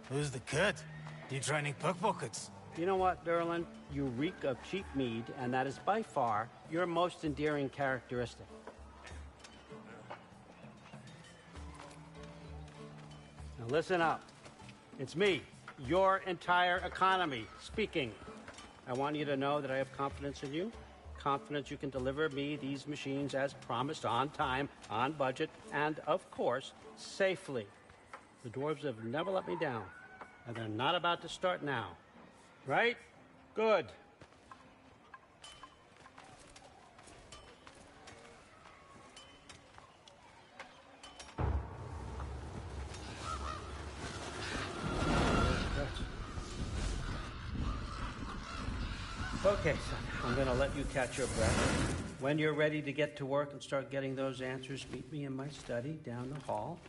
Who's the cut? You training pickpockets? You know what, Durlin? You reek of cheap mead, and that is by far your most endearing characteristic. Now listen up. It's me, your entire economy, speaking. I want you to know that I have confidence in you. Confidence you can deliver me these machines as promised, on time, on budget, and, of course, safely. The dwarves have never let me down, and they're not about to start now. Right? Good. Okay, son, I'm gonna let you catch your breath. When you're ready to get to work and start getting those answers, meet me in my study down the hall.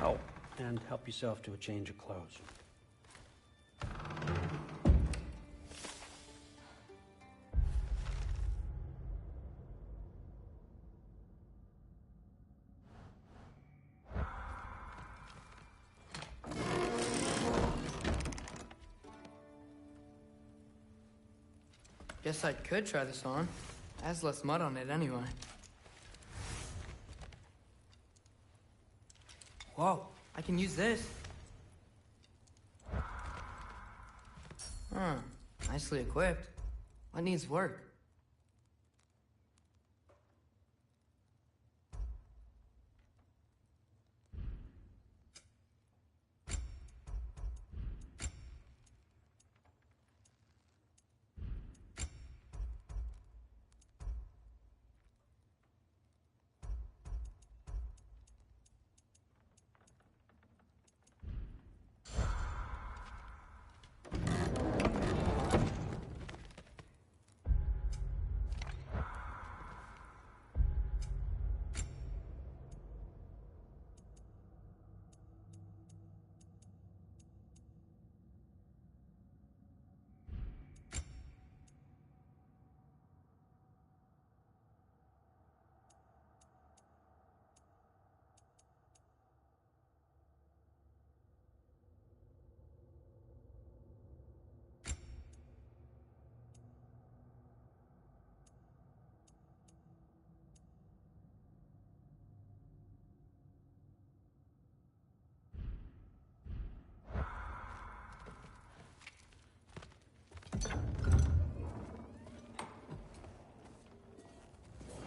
Oh, and help yourself to a change of clothes. Guess I could try this on. It has less mud on it anyway. Whoa, I can use this. Huh, nicely equipped. What needs work?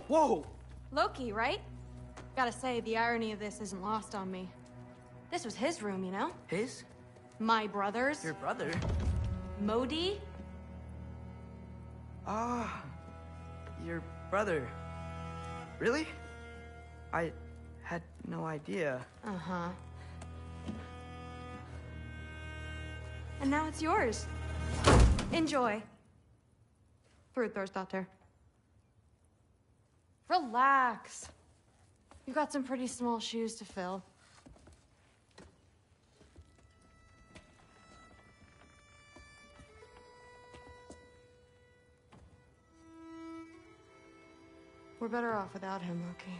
Whoa! Loki, right? Gotta say, the irony of this isn't lost on me. This was his room, you know? His? My brother's. Your brother? Modi? Ah, your brother. Really? I had no idea. Uh-huh. And now it's yours. Enjoy. Frukostdotter. Relax. You've got some pretty small shoes to fill. We're better off without him, Loki.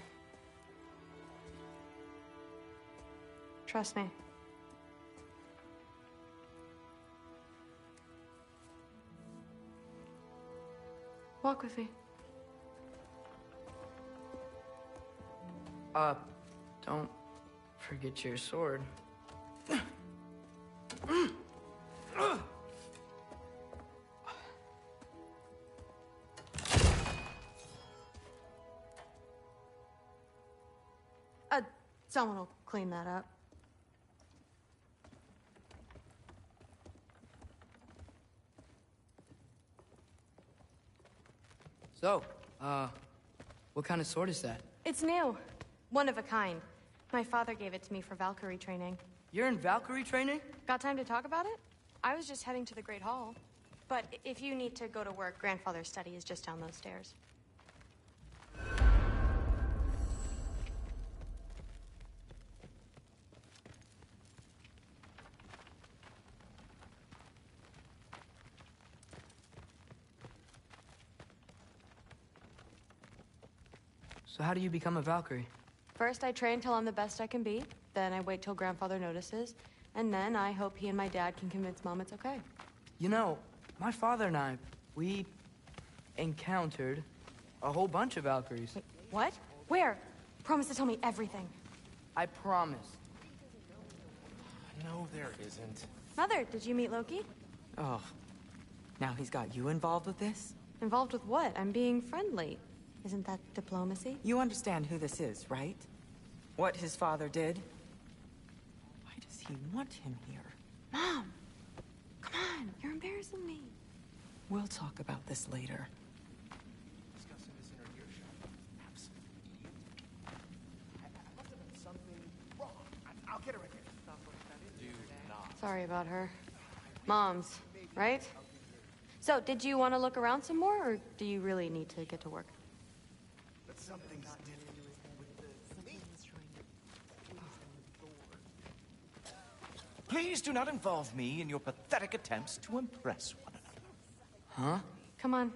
Trust me. Walk with me. Don't forget your sword. Someone will clean that up. So, what kind of sword is that? It's new. One of a kind. My father gave it to me for Valkyrie training. You're in Valkyrie training? Got time to talk about it? I was just heading to the Great Hall. But if you need to go to work, Grandfather's study is just down those stairs. So how do you become a Valkyrie? First, I train till I'm the best I can be. Then I wait till Grandfather notices. And then I hope he and my dad can convince Mom it's okay. You know, my father and I, we encountered a whole bunch of Valkyries. Wait, what? Where? Promise to tell me everything. I promise. No, there isn't. Mother, did you meet Loki? Oh, now he's got you involved with this? Involved with what? I'm being friendly. Isn't that diplomacy? You understand who this is, right? What his father did? Why does he want him here? Mom! Come on, you're embarrassing me. We'll talk about this later. Discussing this in her earshot. Absolute idiot. I must have done something wrong. I'll get her in here. Do not Sorry about her. Mom's, right? So, did you want to look around some more, or do you really need to get to work? But something's different with the... Please do not involve me in your pathetic attempts to impress one another. Huh? Come on.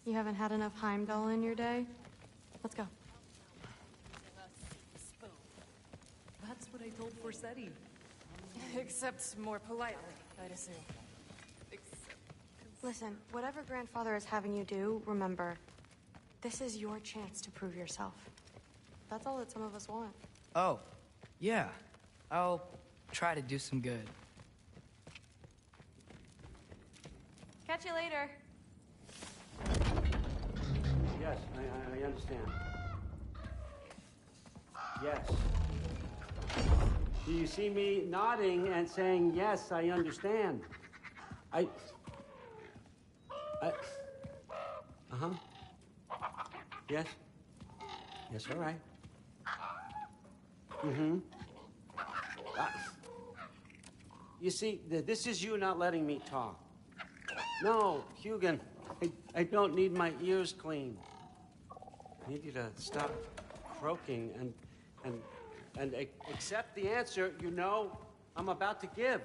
You haven't had enough Heimdall in your day? Let's go. That's what I told Forseti. Except more politely, I'd assume. Listen, whatever Grandfather is having you do, remember, this is your chance to prove yourself. That's all that some of us want. Oh, yeah. I'll try to do some good. Catch you later. Yes, I understand. Yes. Do you see me nodding and saying, yes, I understand? Uh-huh. Yes? Yes, all right. Mm-hmm. You see, this is you not letting me talk. No, Hugin, I don't need my ears cleaned. I need you to stop croaking and accept the answer you know I'm about to give.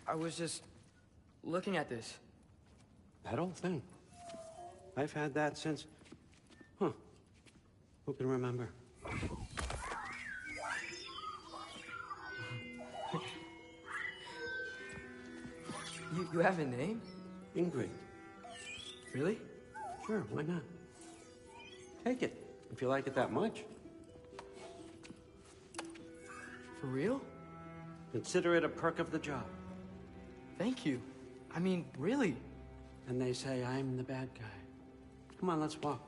I was just looking at this. That old thing. I've had that since... Who can remember? You have a name? Ingrid. Really? Sure, why not? Take it, if you like it that much. For real? Consider it a perk of the job. Thank you. I mean, really. And they say I'm the bad guy. Come on, let's walk.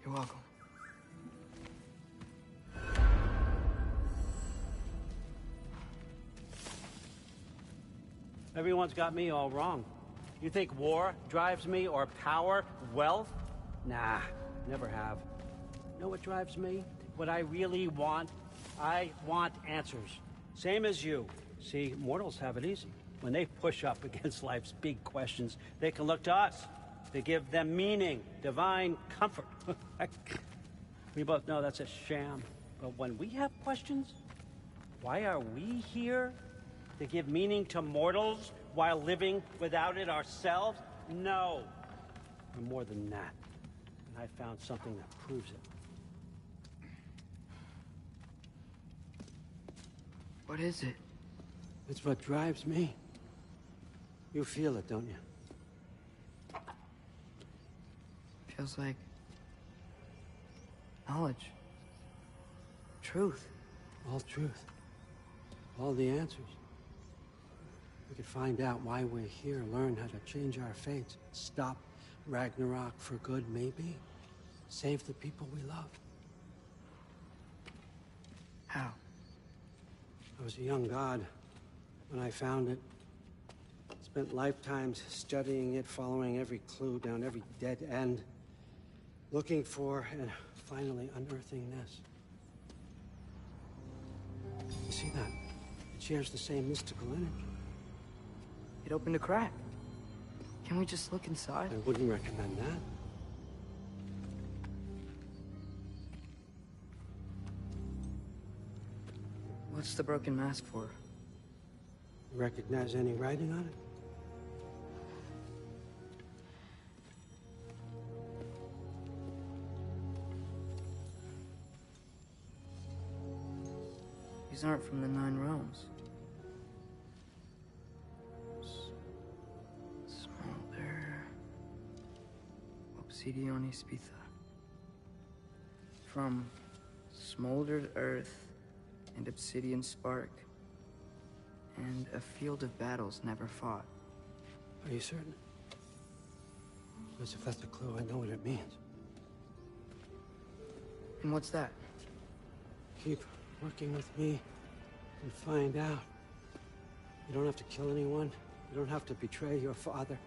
You're welcome. Everyone's got me all wrong. You think war drives me, or power, wealth? Nah, never have. Know what drives me? What I really want? I want answers. Same as you. See, mortals have it easy. When they push up against life's big questions, they can look to us to give them meaning, divine comfort. We both know that's a sham. But when we have questions, why are we here? To give meaning to mortals while living without it ourselves? No. We're more than that. And I found something that proves it. What is it? It's what drives me. You feel it, don't you? Feels like knowledge. Truth. All truth. All the answers. We could find out why we're here, learn how to change our fates, stop Ragnarok for good, maybe. Save the people we love. How? I was a young god when I found it. Spent lifetimes studying it, following every clue down every dead end, looking for and finally unearthing this. You see that? It shares the same mystical energy. It opened a crack. Can we just look inside? I wouldn't recommend that. What's the broken mask for? Recognize any writing on it? These aren't from the Nine Realms. Smolder. Obsidione Spitha. From smoldered earth and obsidian spark. And a field of battles never fought. Are you certain? Because if that's a clue, I know what it means. And what's that? Keep working with me, and find out. You don't have to kill anyone. You don't have to betray your father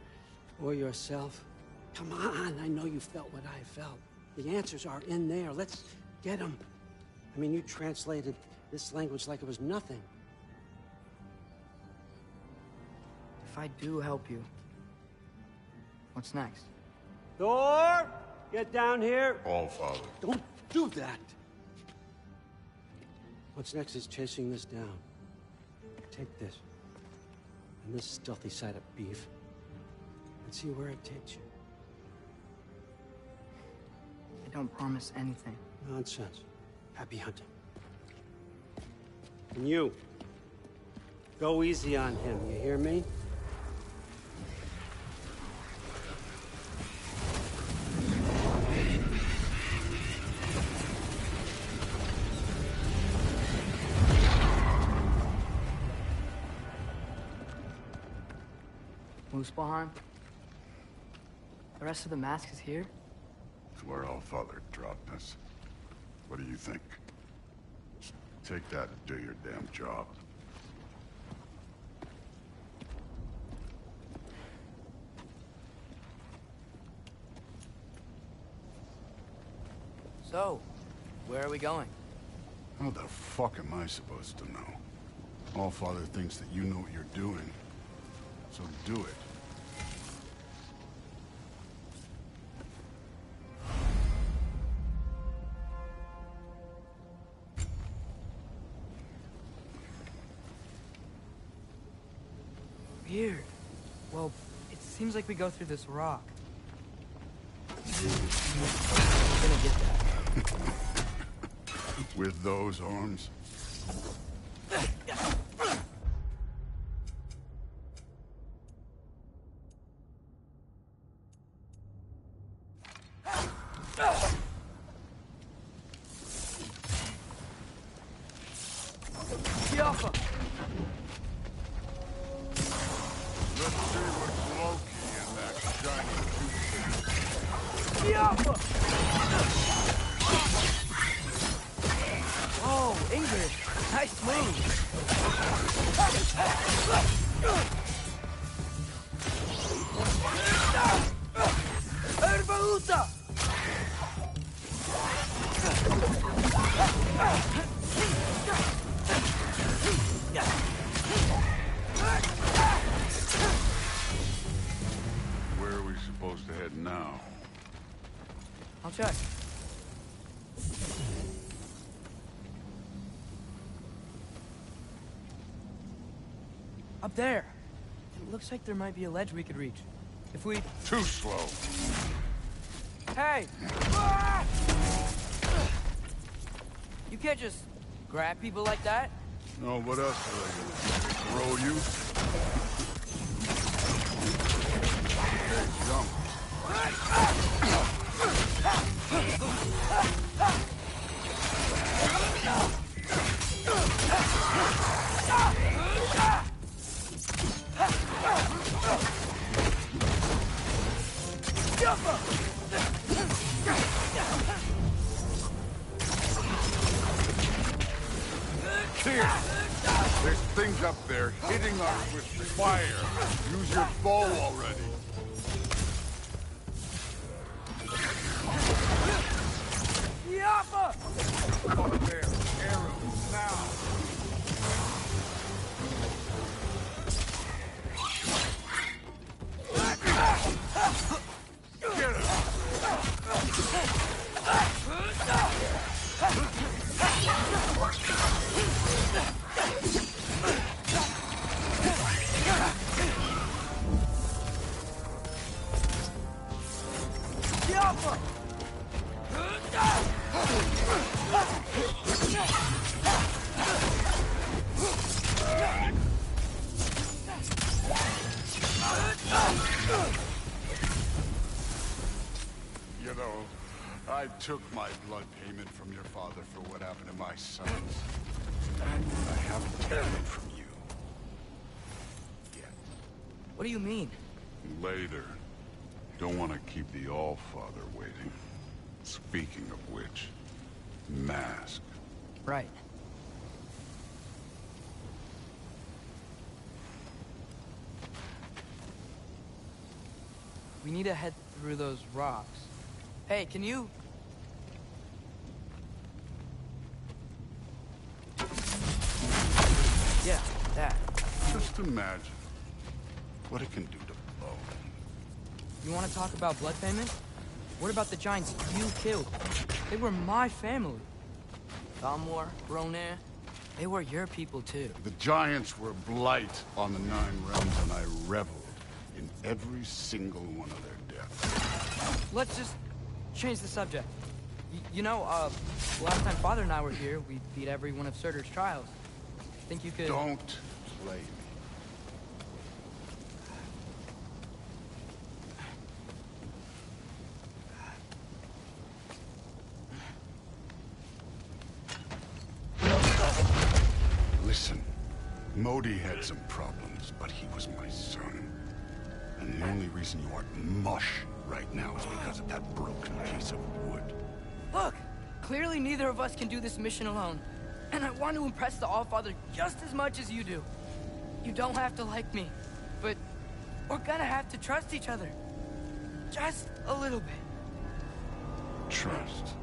or yourself. Come on, I know you felt what I felt. The answers are in there. Let's get them. I mean, you translated this language like it was nothing. If I do help you, what's next? Thor! Get down here! All Father. Don't do that! What's next is chasing this down. Take this, and this stealthy side of beef, and see where it takes you. I don't promise anything. Nonsense. Happy hunting. And you, go easy on him, you hear me? Muspelheim? The rest of the mask is here? It's where All Father dropped us. What do you think? Take that and do your damn job. So, where are we going? How the fuck am I supposed to know? All Father thinks that you know what you're doing. So do it. Weird. Well, it seems like we go through this rock. I'm gonna get that. With those arms? Tiafa! Let's see what's Loki in that shiny toothpick. Tiafa! Oh, Ingrid! Nice move! Erbaúta! Where are we supposed to head now? I'll check. Up there. It looks like there might be a ledge we could reach. If we... Too slow. Hey! You can't just grab people like that. No, what else are they gonna do? Throw you? Here! There's things up there hitting us with fire. Use your bow already. Yappa! Up there, arrows, now! Get it! Yappa! You know, I took my blood payment from your father for what happened to my sons. I haven't taken it from you. Yet. What do you mean? Later. Don't want to keep the All-Father waiting. Speaking of which, mask. Right. We need to head through those rocks. Hey, can you... Yeah, that. Just imagine what it can do to bone. You want to talk about blood payment? What about the giants you killed? They were my family. Thalmor, Ronair, they were your people too. The giants were blight on the Nine Realms, and I reveled in every single one of their deaths. Let's just change the subject. You know, last time Father and I were here, we beat every one of Surtur's trials. Think you could... Don't play me. Listen, Modi had some problems, but he was my son. And the only reason you aren't mush right now is because of that broken piece of wood. Look! Clearly neither of us can do this mission alone. And I want to impress the Allfather just as much as you do. You don't have to like me, but we're gonna have to trust each other. Just a little bit. Trust.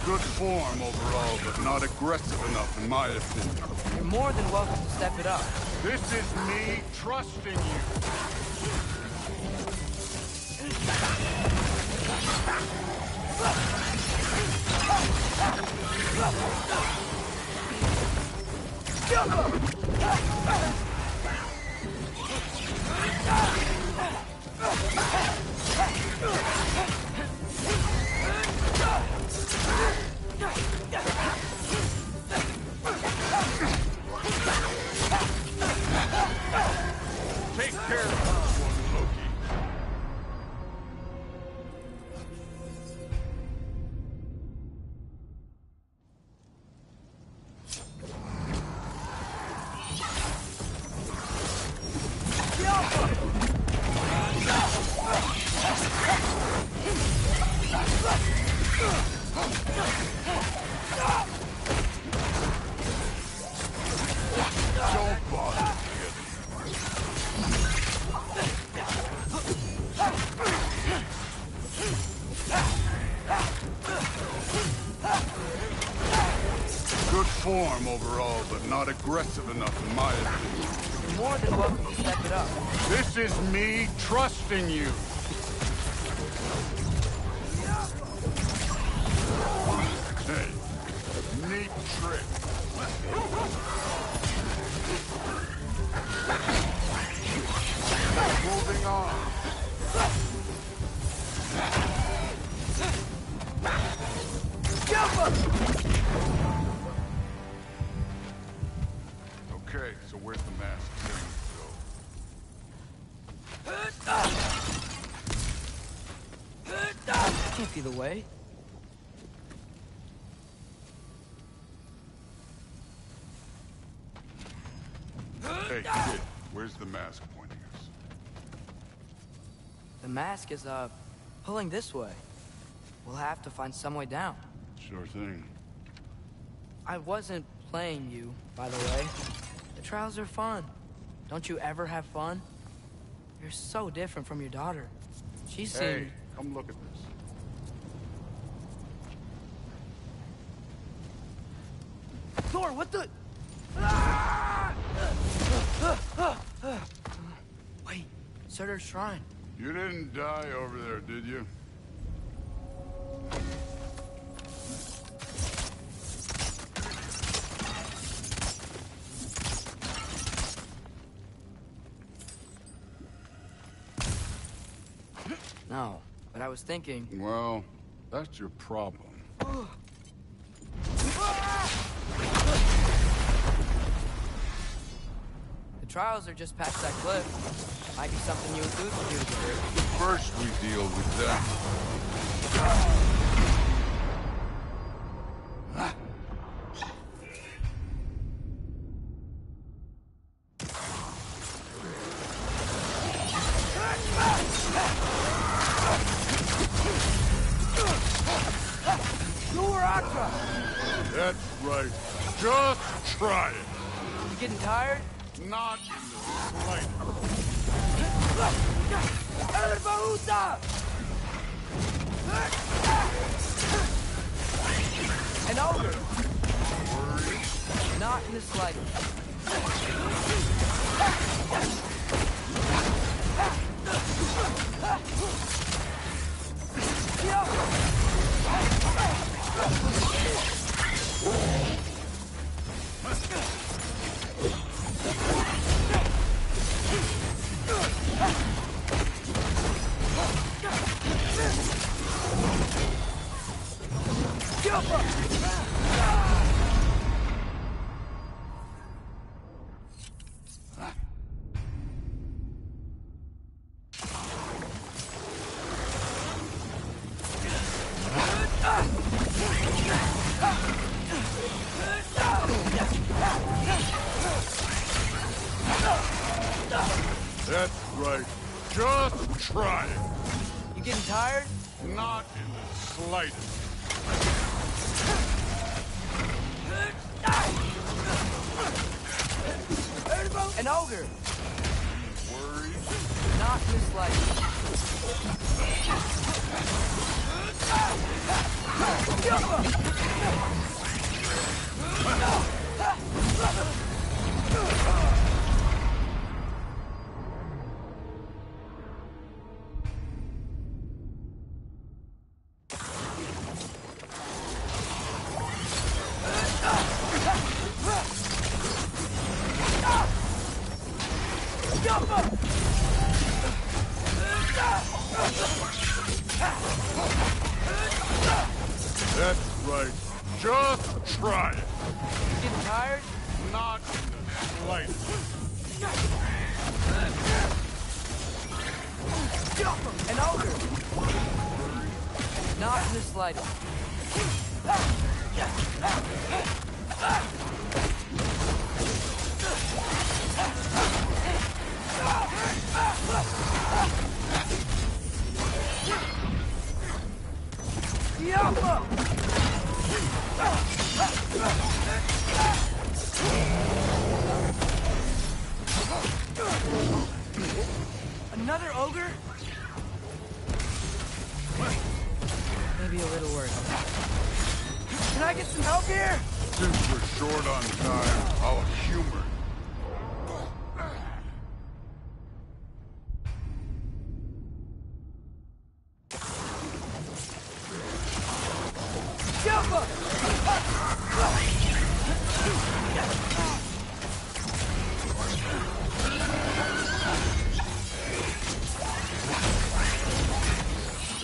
Good form overall, but not aggressive enough in my opinion. You're more than welcome to step it up. This is me trusting you. Take care of this one, Loki. Don't bother. Good form overall, but not aggressive enough in my opinion. You're more than welcome to step it up. This is me trusting you. Hey, neat trick. Moving on. Okay, so where's the mask? Can't be the way. Hey, kid, where's the mask pointing us? The mask is, pulling this way. We'll have to find some way down. Sure thing. I wasn't playing you, by the way. The trials are fun. Don't you ever have fun? You're so different from your daughter. She seemed... Hey, come look at this. Thor, what the... Wait, Surtur's shrine. You didn't die over there, did you? No, but I was thinking... Well, that's your problem. The trials are just past that cliff. Might be something you and Luke can do together. First we deal with them. That's right. Just try it. You getting tired? Not in the slightest. An ogre! Not in the slightest. That's right. Just try it. You getting tired? Not in the slightest. An ogre! Worried? Not in the slightest. That's right. Just try it. You getting tired? Not in the slightest. An ogre! Not in the slightest. Another ogre? Maybe a little worse. Can I get some help here? Since we're short on time, I'll humor.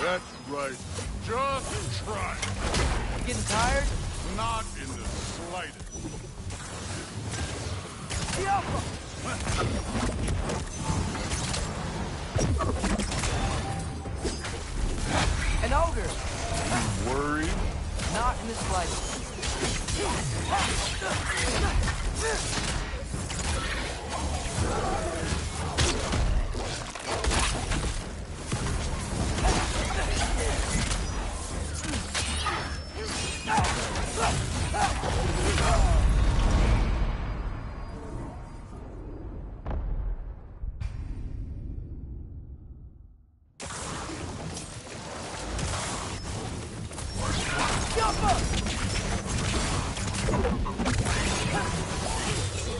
That's right. Just try it. You getting tired? Not in the slightest. An ogre! You worried? Not in the slightest.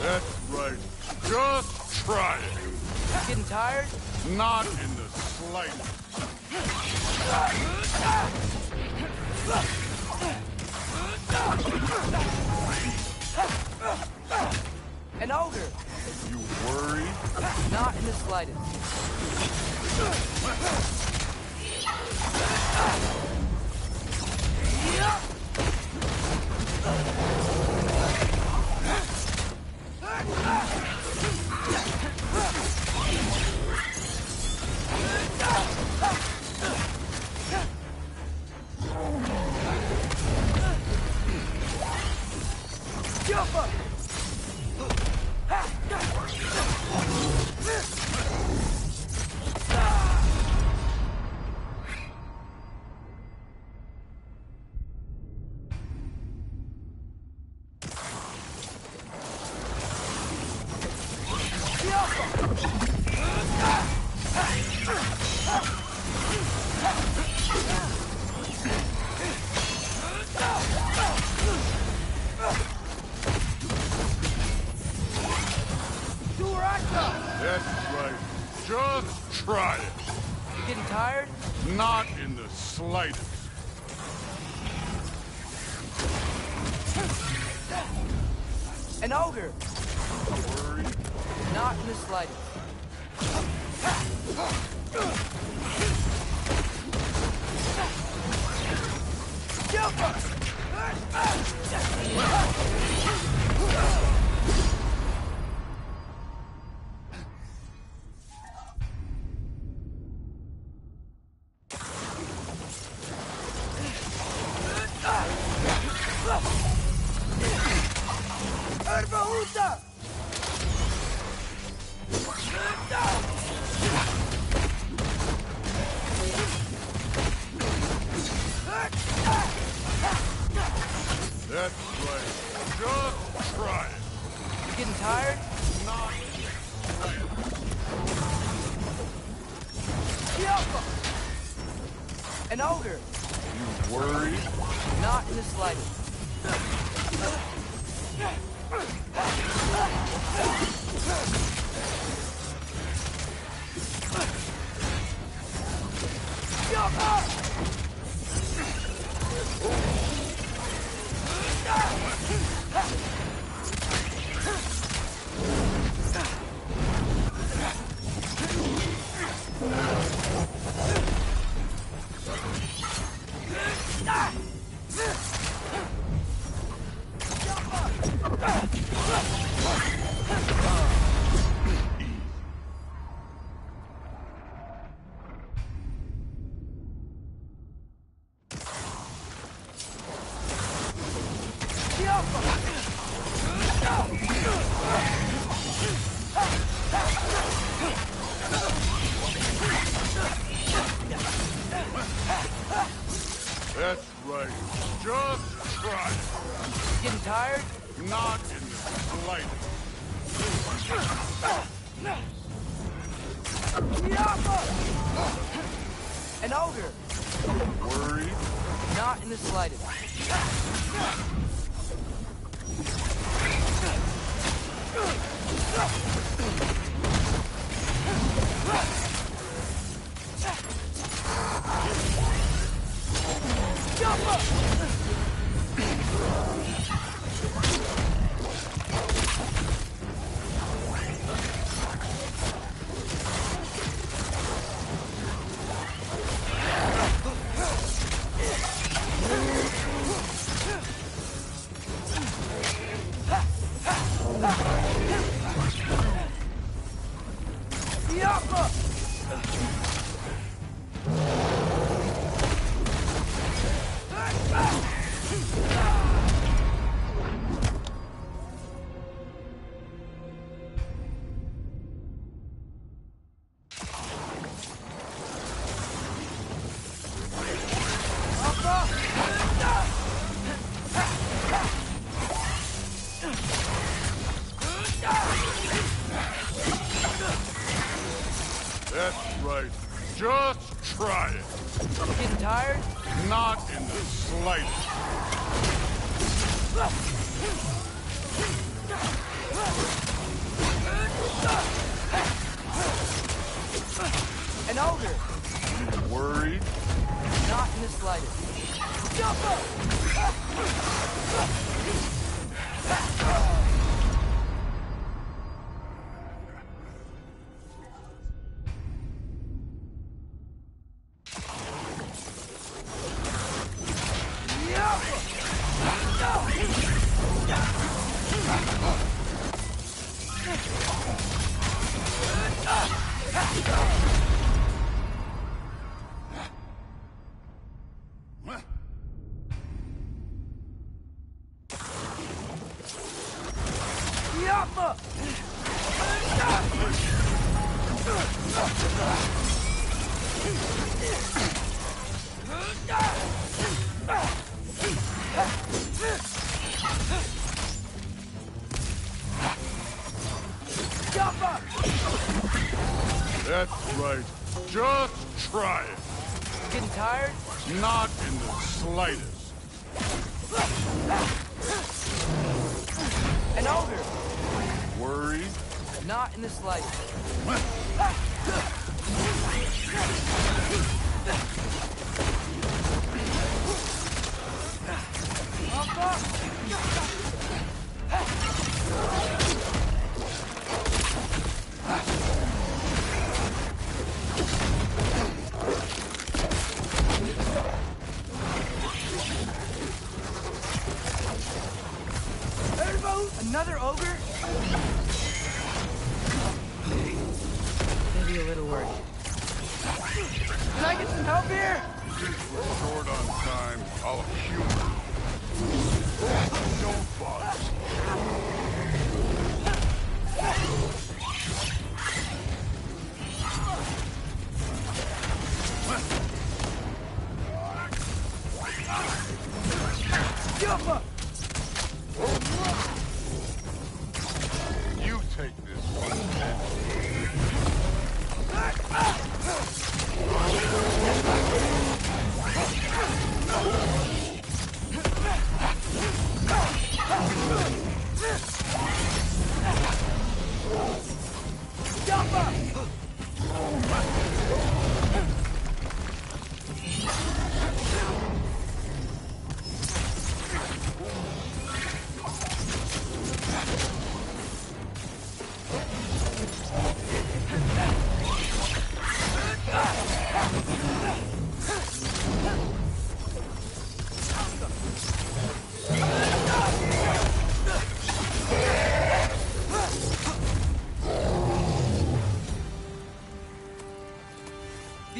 That's right. Just try it. Getting tired? Not in the slightest. An ogre! You worried? Not in the slightest. That's right. Just try it. You getting tired? Not in the slightest. An ogre! Worry? Not in the slightest. That's right. Just try it. You getting tired? Not An ogre! You worried? Not in the slightest. That's right. Just try it. Getting tired? Not in the slightest. An ogre! Worried? Not in the slightest. That's right. Just try it. You getting tired? Not in the slightest. An ogre! Worried? Not in the slightest. That's right. Just try it. Getting tired? Not in the slightest. An ogre. Worried? Not in the slightest. Another ogre? Maybe a little worried. Can I get some help here? Since we're short on time, I'll humor you. Don't bother. You take this one,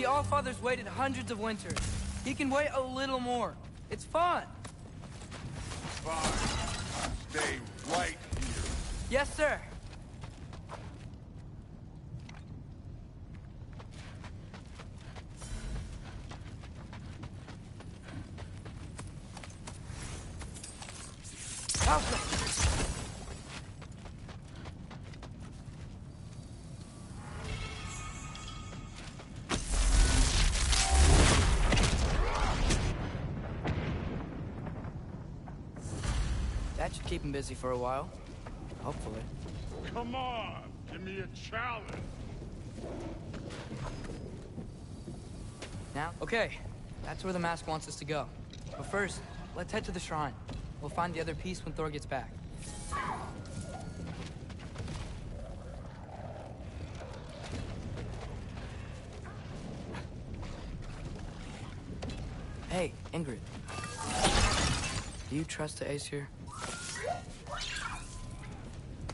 The Allfather's waited hundreds of winters. He can wait a little more. It's fun. Fine. Stay right here. Yes, sir. That should keep him busy for a while. Hopefully. Come on, give me a challenge. Now? Okay, that's where the mask wants us to go. But first, let's head to the shrine. We'll find the other piece when Thor gets back. Hey, Ingrid. Do you trust the Aesir?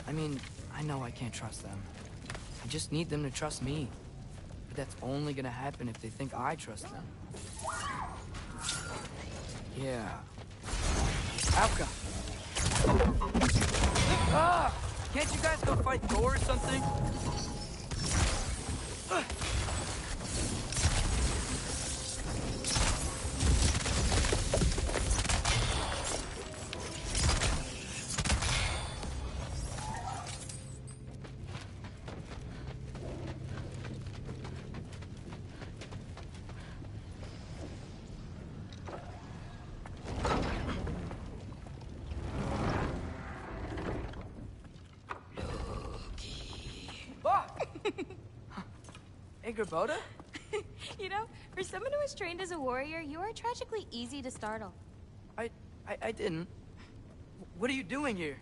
I mean, I know I can't trust them. I just need them to trust me. But that's only gonna happen if they think I trust them. Yeah. Alka! Ah! Can't you guys go fight Thor or something? Boda? You know, for someone who was trained as a warrior, you are tragically easy to startle. I didn't. What are you doing here?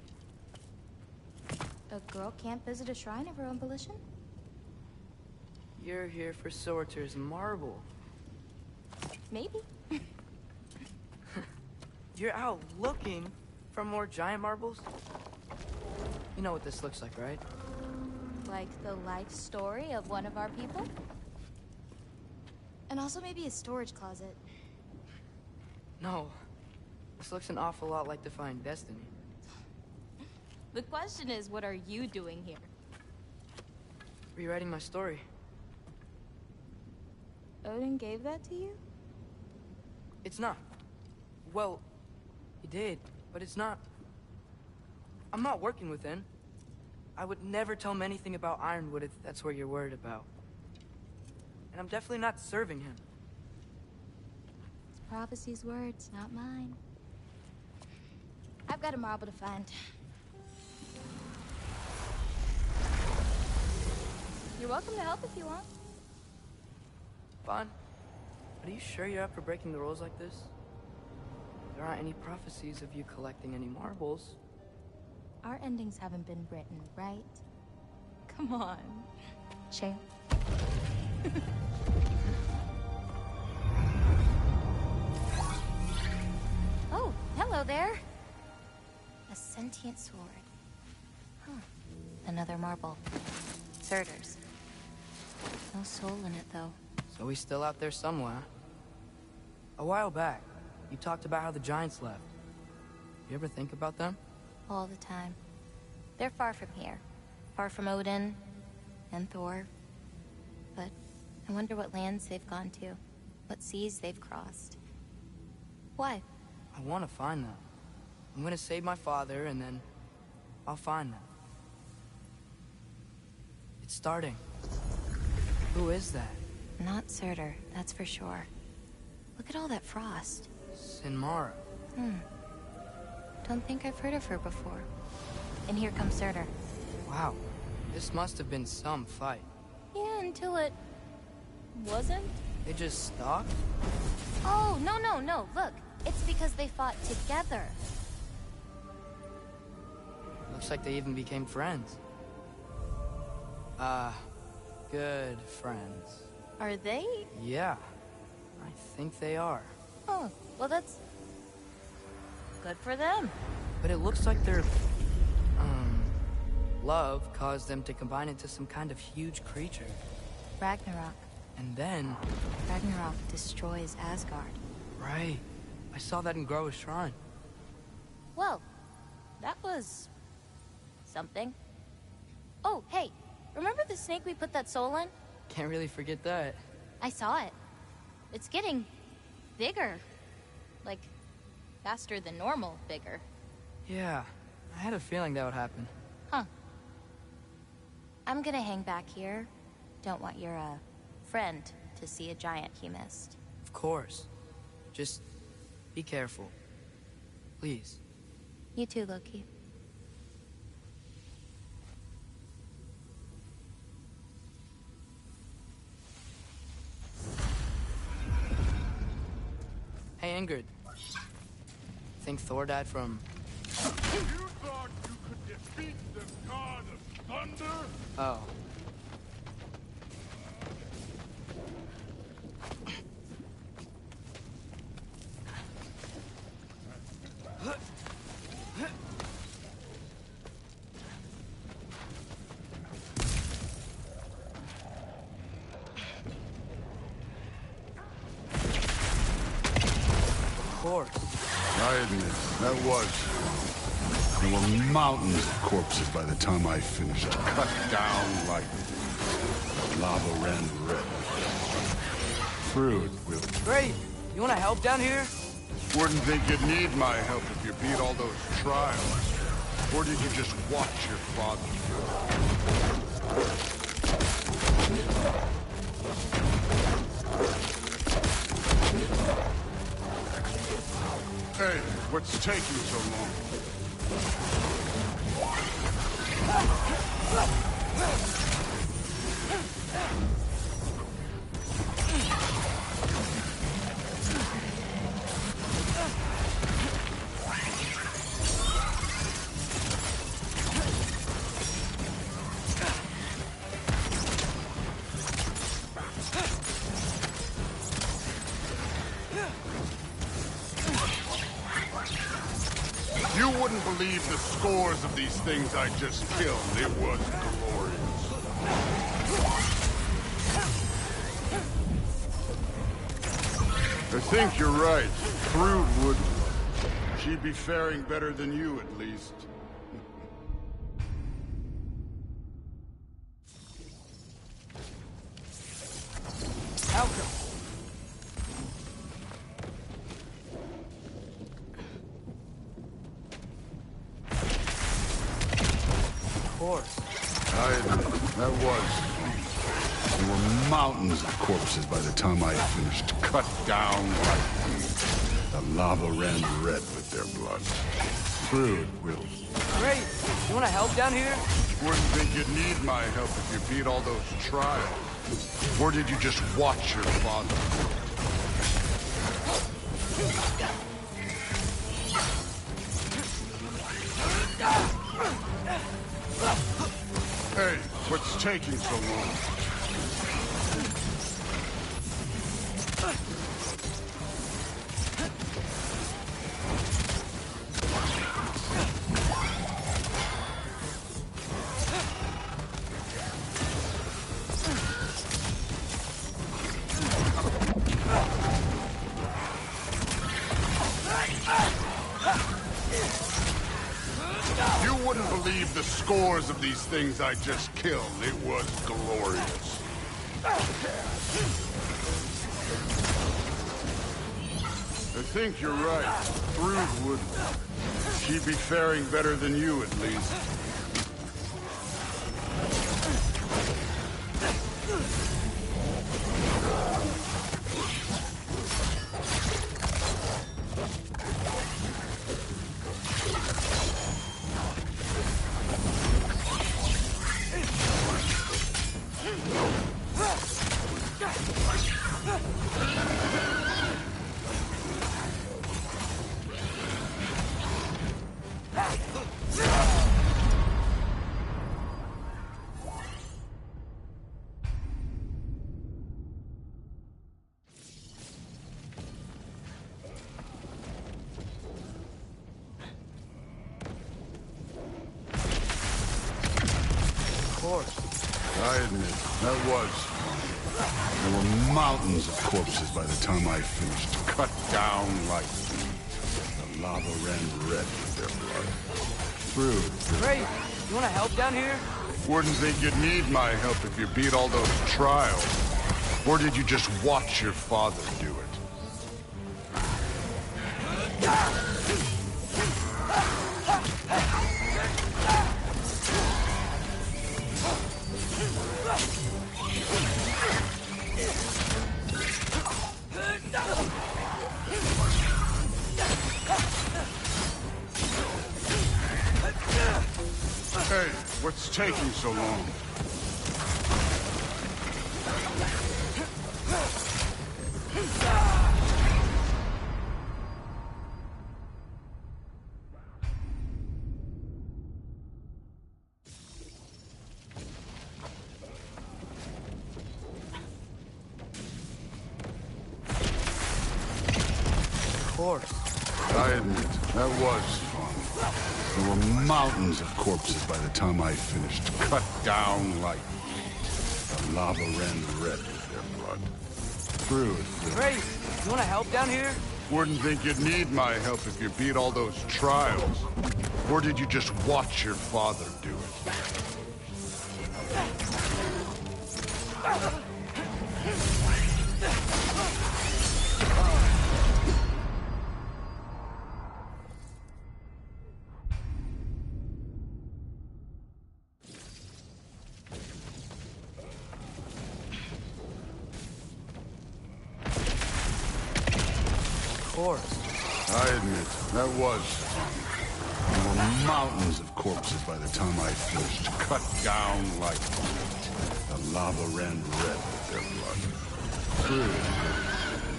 A girl can't visit a shrine of her own volition? You're here for Surtur's marble. Maybe. You're out looking for more giant marbles? You know what this looks like, right? Like the life story of one of our people? And also maybe a storage closet. No. This looks an awful lot like Defying Destiny. The question is, what are you doing here? Rewriting my story. Odin gave that to you? It's not. Well, he did, but it's not. I'm not working with him. I would never tell him anything about Ironwood if that's what you're worried about. And I'm definitely not serving him. It's Prophecy's words, not mine. I've got a marble to find. You're welcome to help if you want. Fine. But are you sure you're up for breaking the rules like this? There aren't any prophecies of you collecting any marbles. Our endings haven't been written, right? Come on. Shame. Oh, hello there. A sentient sword. Huh. Another marble. Surtur's. No soul in it, though. So he's still out there somewhere. A while back, you talked about how the Giants left. You ever think about them? All the time. They're far from here. Far from Odin and Thor. But I wonder what lands they've gone to. What seas they've crossed. Why? I want to find them. I'm gonna save my father, and then I'll find them. It's starting. Who is that? Not Surtur, that's for sure. Look at all that frost. Sinmara. Don't think I've heard of her before. And here comes Surtur. Wow. This must have been some fight. Yeah, until it... wasn't? They just stopped? Oh, no. Look, it's because they fought together. Looks like they even became friends. Good friends. Are they? Yeah, I think they are. Oh, well that's... good for them. But it looks like their... love caused them to combine into some kind of huge creature. Ragnarok. And then... Ragnarok destroys Asgard. Right. I saw that in Groa's shrine. Well, that was... something. Oh, hey, remember the snake we put that soul in? Can't really forget that. I saw it. It's getting... bigger. Like, faster than normal bigger. Yeah, I had a feeling that would happen. Huh. I'm gonna hang back here. Don't want your, friend to see a giant he missed. Of course. Just be careful. Please. You too, Loki. Hey, Ingrid. Think Thor died from... You thought you could defeat the god of thunder? Oh. Of course. I admit, that was. There were mountains of corpses by the time I finished. Cut down like lava ran red. Fruit will... Great! You wanna help down here? Wouldn't think you'd need my help if you beat all those trials. Or did you just watch your father? Hey, what's taking so long? You wouldn't believe the scores of these things I just killed. It was glorious. I think you're right. Thrud would. She'd be faring better than you, at least. Outcome. course. I admit, that was fun. There were mountains of corpses by the time I finished, cut down like weeds. The lava ran red with their blood. Through it, Will. Great. You want to help down here? Wouldn't think you'd need my help if you beat all those trials. Or did you just watch your father? Hey, what's taking so long? You wouldn't believe the scores of these things I just killed. It was glorious. I think you're right. Thrude would. She'd be faring better than you, at least. I admit, that was fun. There were mountains of corpses by the time I finished, cut down like weeds. The lava ran red with their blood. Through. Great. You want to help down here? Wouldn't think you'd need my help if you beat all those trials. Or did you just watch your father do it? Hey, what's taking so long? Of course. I admit, that was fun. There were mountains of corpses by the time I finished, cut down like weeds. The lava ran red with their blood. Through it. Great. You want to help down here? Wouldn't think you'd need my help if you beat all those trials. Or did you just watch your father do it? I admit, that was fun. There were mountains of corpses by the time I finished, cut down like weeds. The lava ran red with their blood. Through.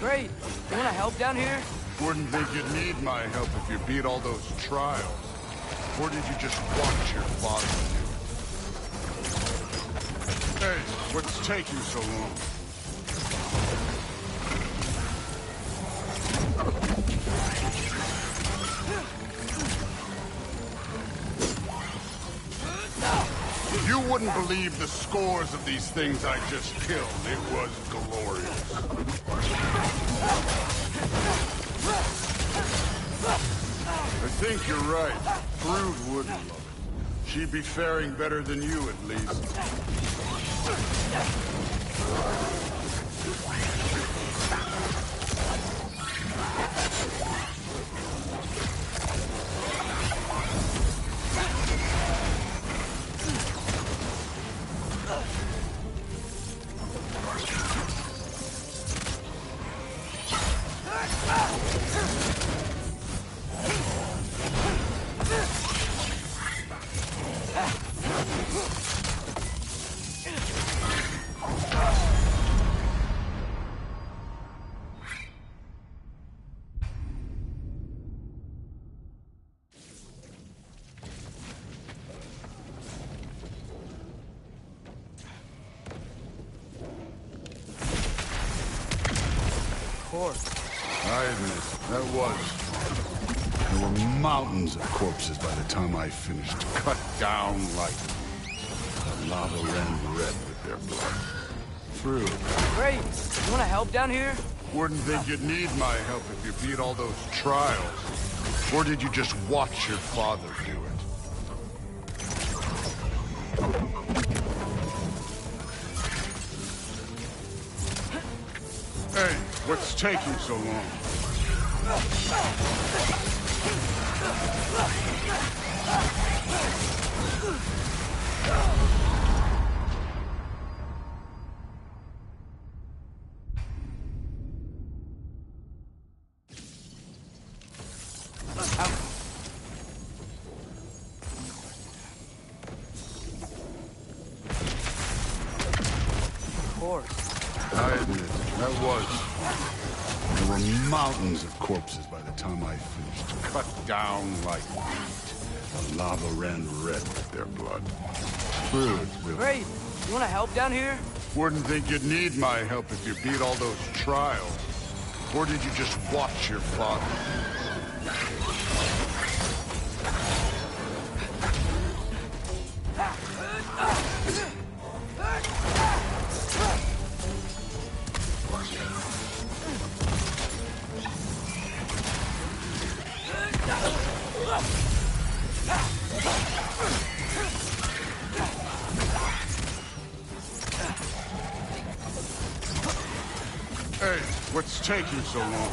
Great. You want to help down here? Wouldn't think you'd need my help if you beat all those trials. Or did you just watch your father do it? Hey, what's taking so long? You wouldn't believe the scores of these things I just killed. It was glorious. I think you're right. Thrude wouldn't love it. She'd be faring better than you, at least. course. I admit, that was. There were mountains of corpses by the time I finished. Cut down like... The lava ran red with their blood. Through. Great. You want to help down here? Wouldn't think you'd need my help if you beat all those trials. Or did you just watch your father do it? Hey, what's taking so long? I admit, that was. There were mountains of corpses by the time I finished. Cut down like meat. The lava ran red with their blood. Through. Great. You want to help down here? Wouldn't think you'd need my help if you beat all those trials. Or did you just watch your father? Hey, what's taking so long?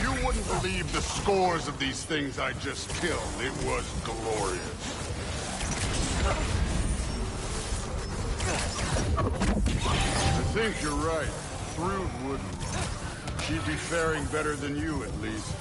You wouldn't believe the scores of these things I just killed. It was glorious. I think you're right. Thrud wouldn't. She'd be faring better than you, at least.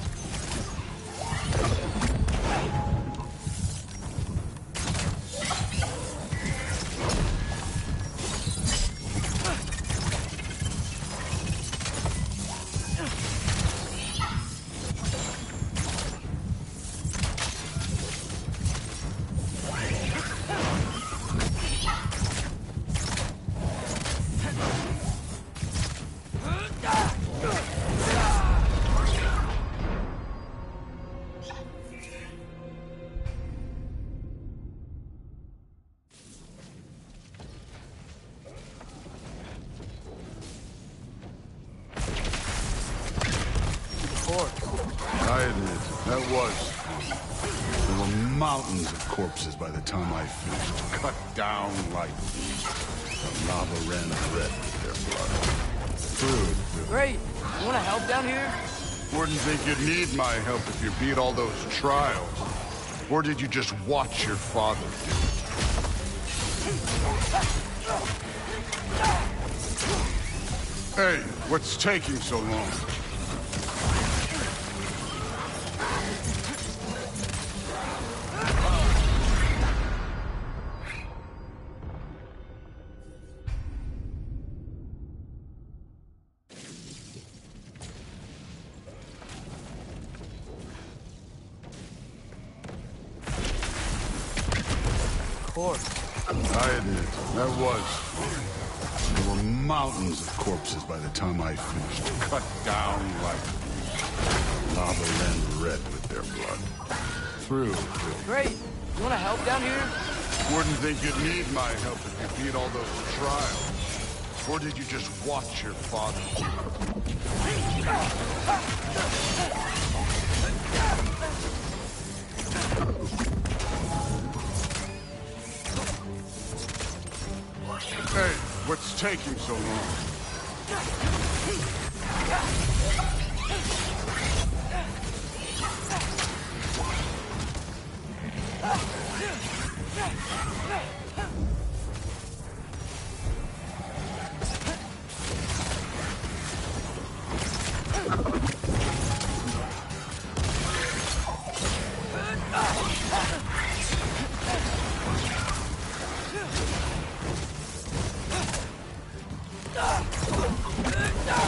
I admit, that was fun. There were mountains of corpses by the time I finished. Cut down like meat. The lava ran red with their blood. Through. Great. You want to help down here? Wouldn't think you'd need my help if you beat all those trials. Or did you just watch your father do it? Hey, what's taking so long? I admit, that was fun. There were mountains of corpses by the time I finished. Cut down like meat. Lava ran red with their blood. Through. Great. You want to help down here? Wouldn't think you'd need my help if you beat all those trials. Or did you just watch your father? Hey, what's taking so long?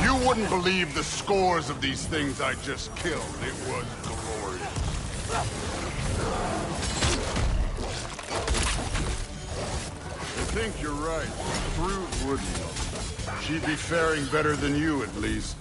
You wouldn't believe the scores of these things I just killed. It was glorious. I think you're right. Thrud wouldn't. She'd be faring better than you, at least.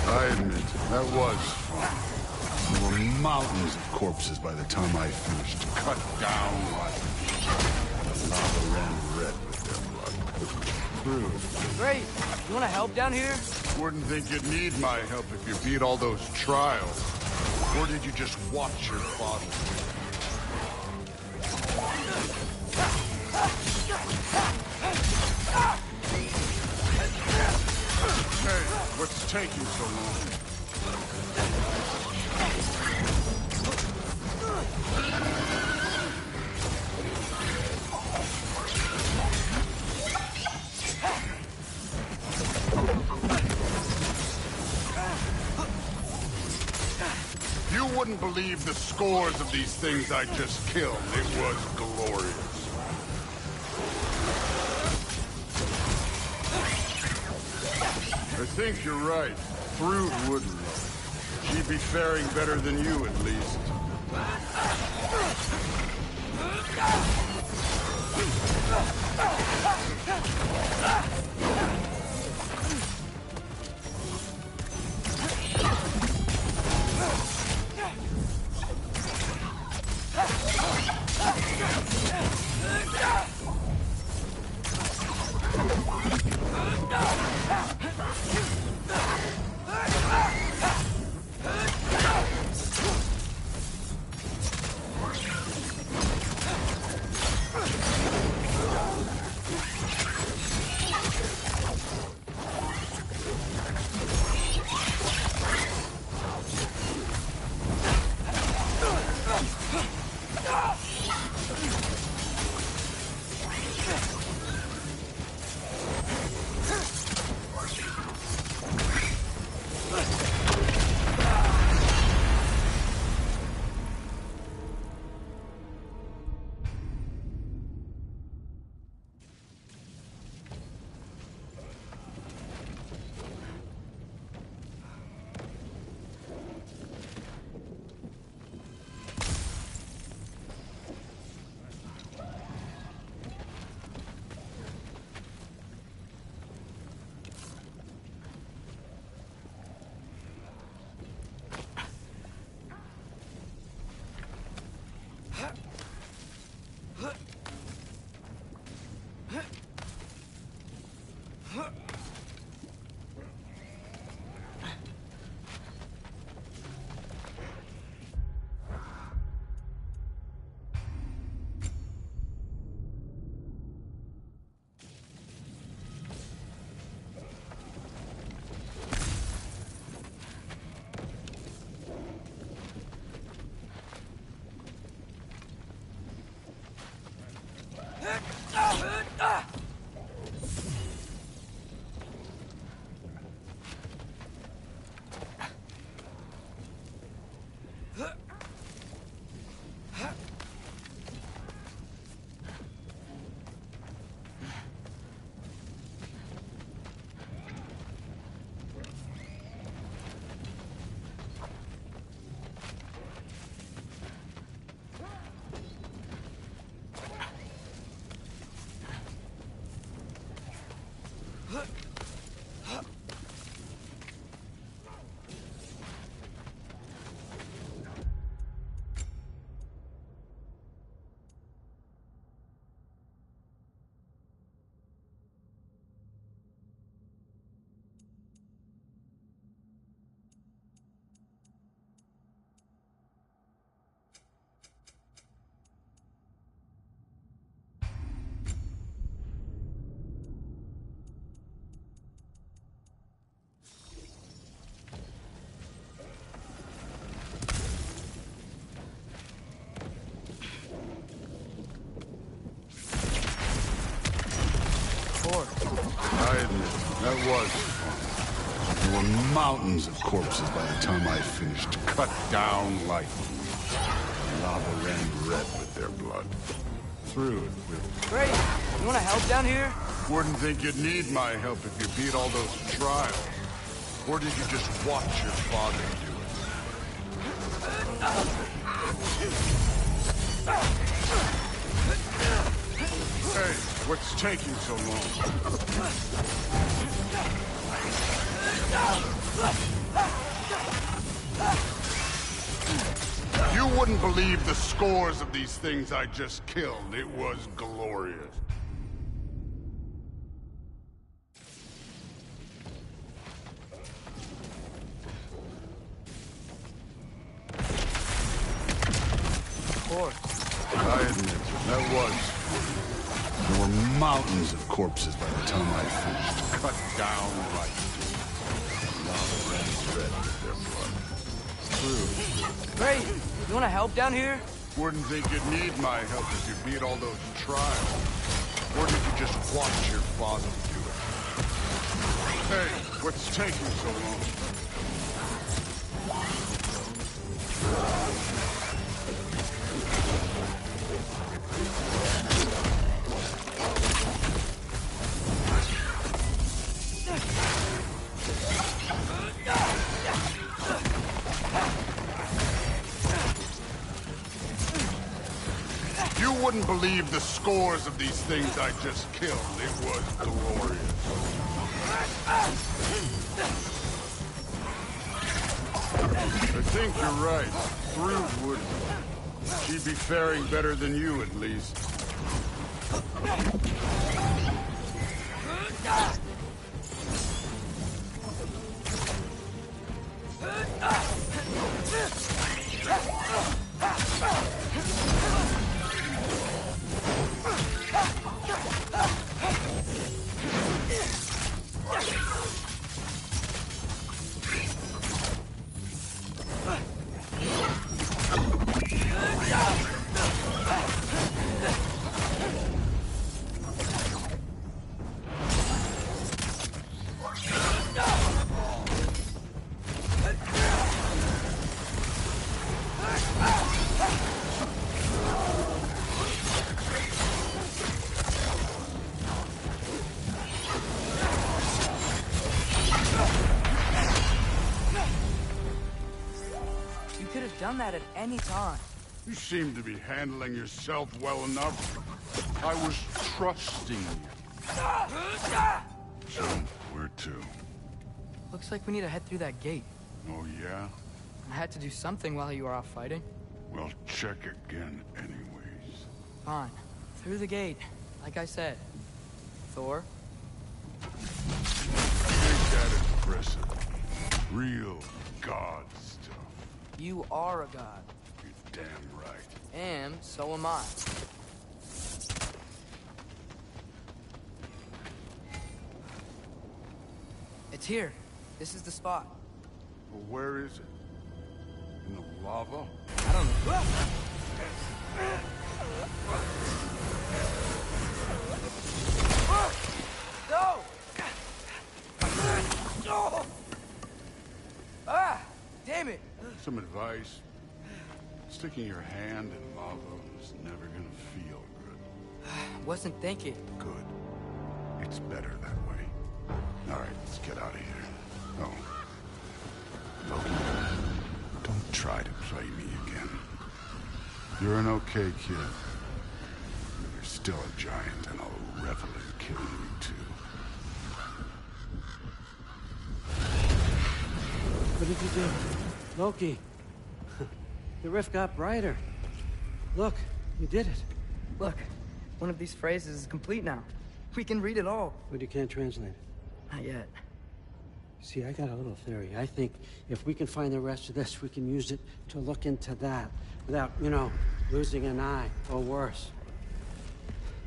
I admit, that was fun. There were mountains of corpses by the time I finished. Cut down like the lava ran red with their blood. True. Great. You want to help down here? Wouldn't think you'd need my help if you beat all those trials. Or did you just watch your father? Hey, what's taking so long? You wouldn't believe the scores of these things I just killed. It was glorious. I think you're right. Thrud wouldn't. She'd be faring better than you, at least. That was fun. There were mountains of corpses by the time I finished. Cut down like lava ran red with their blood. Through it with... Great! You wanna help down here? Wouldn't think you'd need my help if you beat all those trials. Or did you just watch your father do it? Hey, what's taking so long? You wouldn't believe the scores of these things I just killed. It was glorious. I admit, that was fun. There were mountains of corpses by the time I finished. Cut down like lava ran red with their blood. True. Great! You wanna help down here? Wouldn't think you'd need my help if you beat all those trials. Or did you just watch your father do it? Hey, what's taking so long? You wouldn't believe the scores of these things I just killed. It was glorious. I think you're right. Through would. She'd be faring better than you, at least. Done that at any time. You seem to be handling yourself well enough. I was trusting you. So, where to? Looks like we need to head through that gate. Oh, yeah? I had to do something while you were off fighting. Well, check again anyways. Fine. Through the gate. Like I said. Thor? Ain't that impressive? Real god stuff. You are a god. You're damn right. And so am I. It's here. This is the spot. Well, where is it? In the lava? I don't know. No! No! Ah! Damn it! Some advice. Sticking your hand in lava is never gonna feel good. Wasn't thinking. Good. It's better that way. Alright, let's get out of here. Oh. Loki, don't try to play me again. You're an okay kid. You're still a giant, and I'll revel in killing you too. What did you do? Loki. The rift got brighter. Look, you did it. Look, one of these phrases is complete now. We can read it all. But you can't translate it. Not yet. See, I got a little theory. I think if we can find the rest of this, we can use it to look into that without, you know, losing an eye or worse.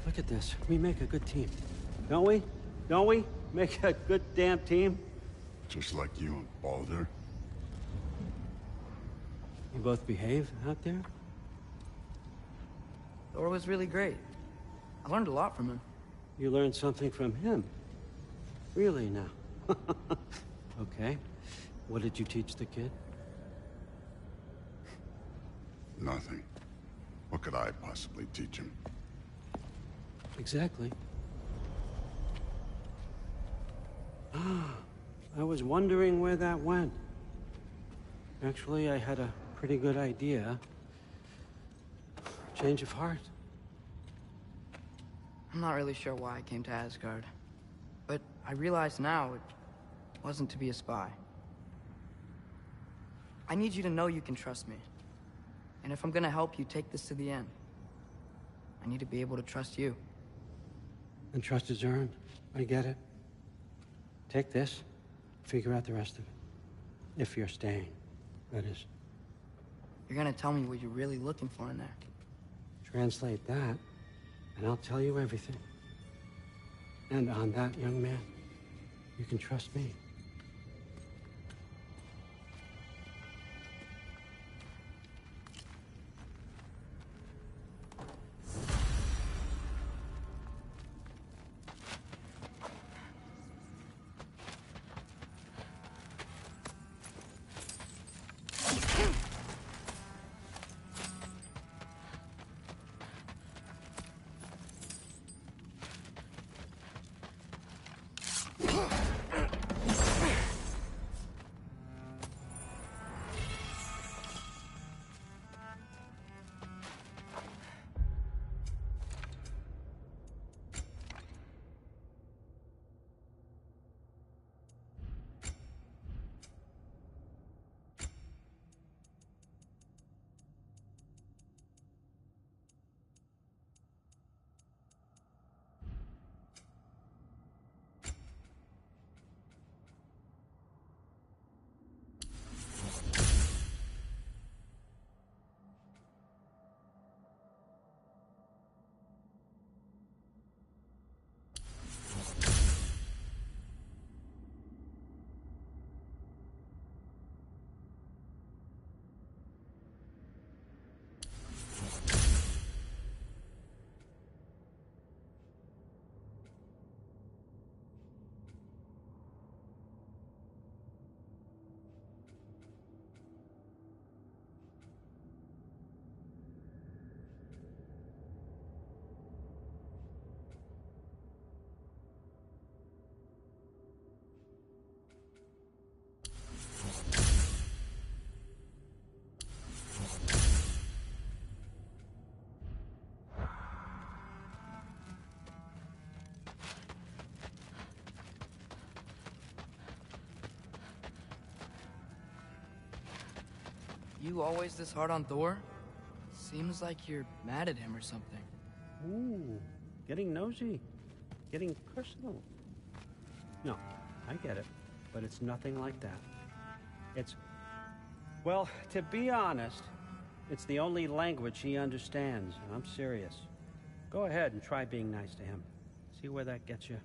Look at this. We make a good team. Don't we? Don't we? Make a good damn team? Just like you and Baldur. You both behave out there? Thor was really great. I learned a lot from him. You learned something from him. Really now? Okay. What did you teach the kid? Nothing. What could I possibly teach him? Exactly. I was wondering where that went. Actually, I had a pretty good idea. Change of heart. I'm not really sure why I came to Asgard. But I realize now it wasn't to be a spy. I need you to know you can trust me. And if I'm gonna help you take this to the end, I need to be able to trust you. And trust is earned. I get it. Take this, figure out the rest of it. If you're staying, that is. You're gonna tell me what you're really looking for in there. Translate that, and I'll tell you everything. And on that, young man, you can trust me. You always this hard on Thor? Seems like you're mad at him or something. Ooh, getting nosy. Getting personal. No, I get it. But it's nothing like that. It's... Well, to be honest, it's the only language he understands, and I'm serious. Go ahead and try being nice to him. See where that gets you.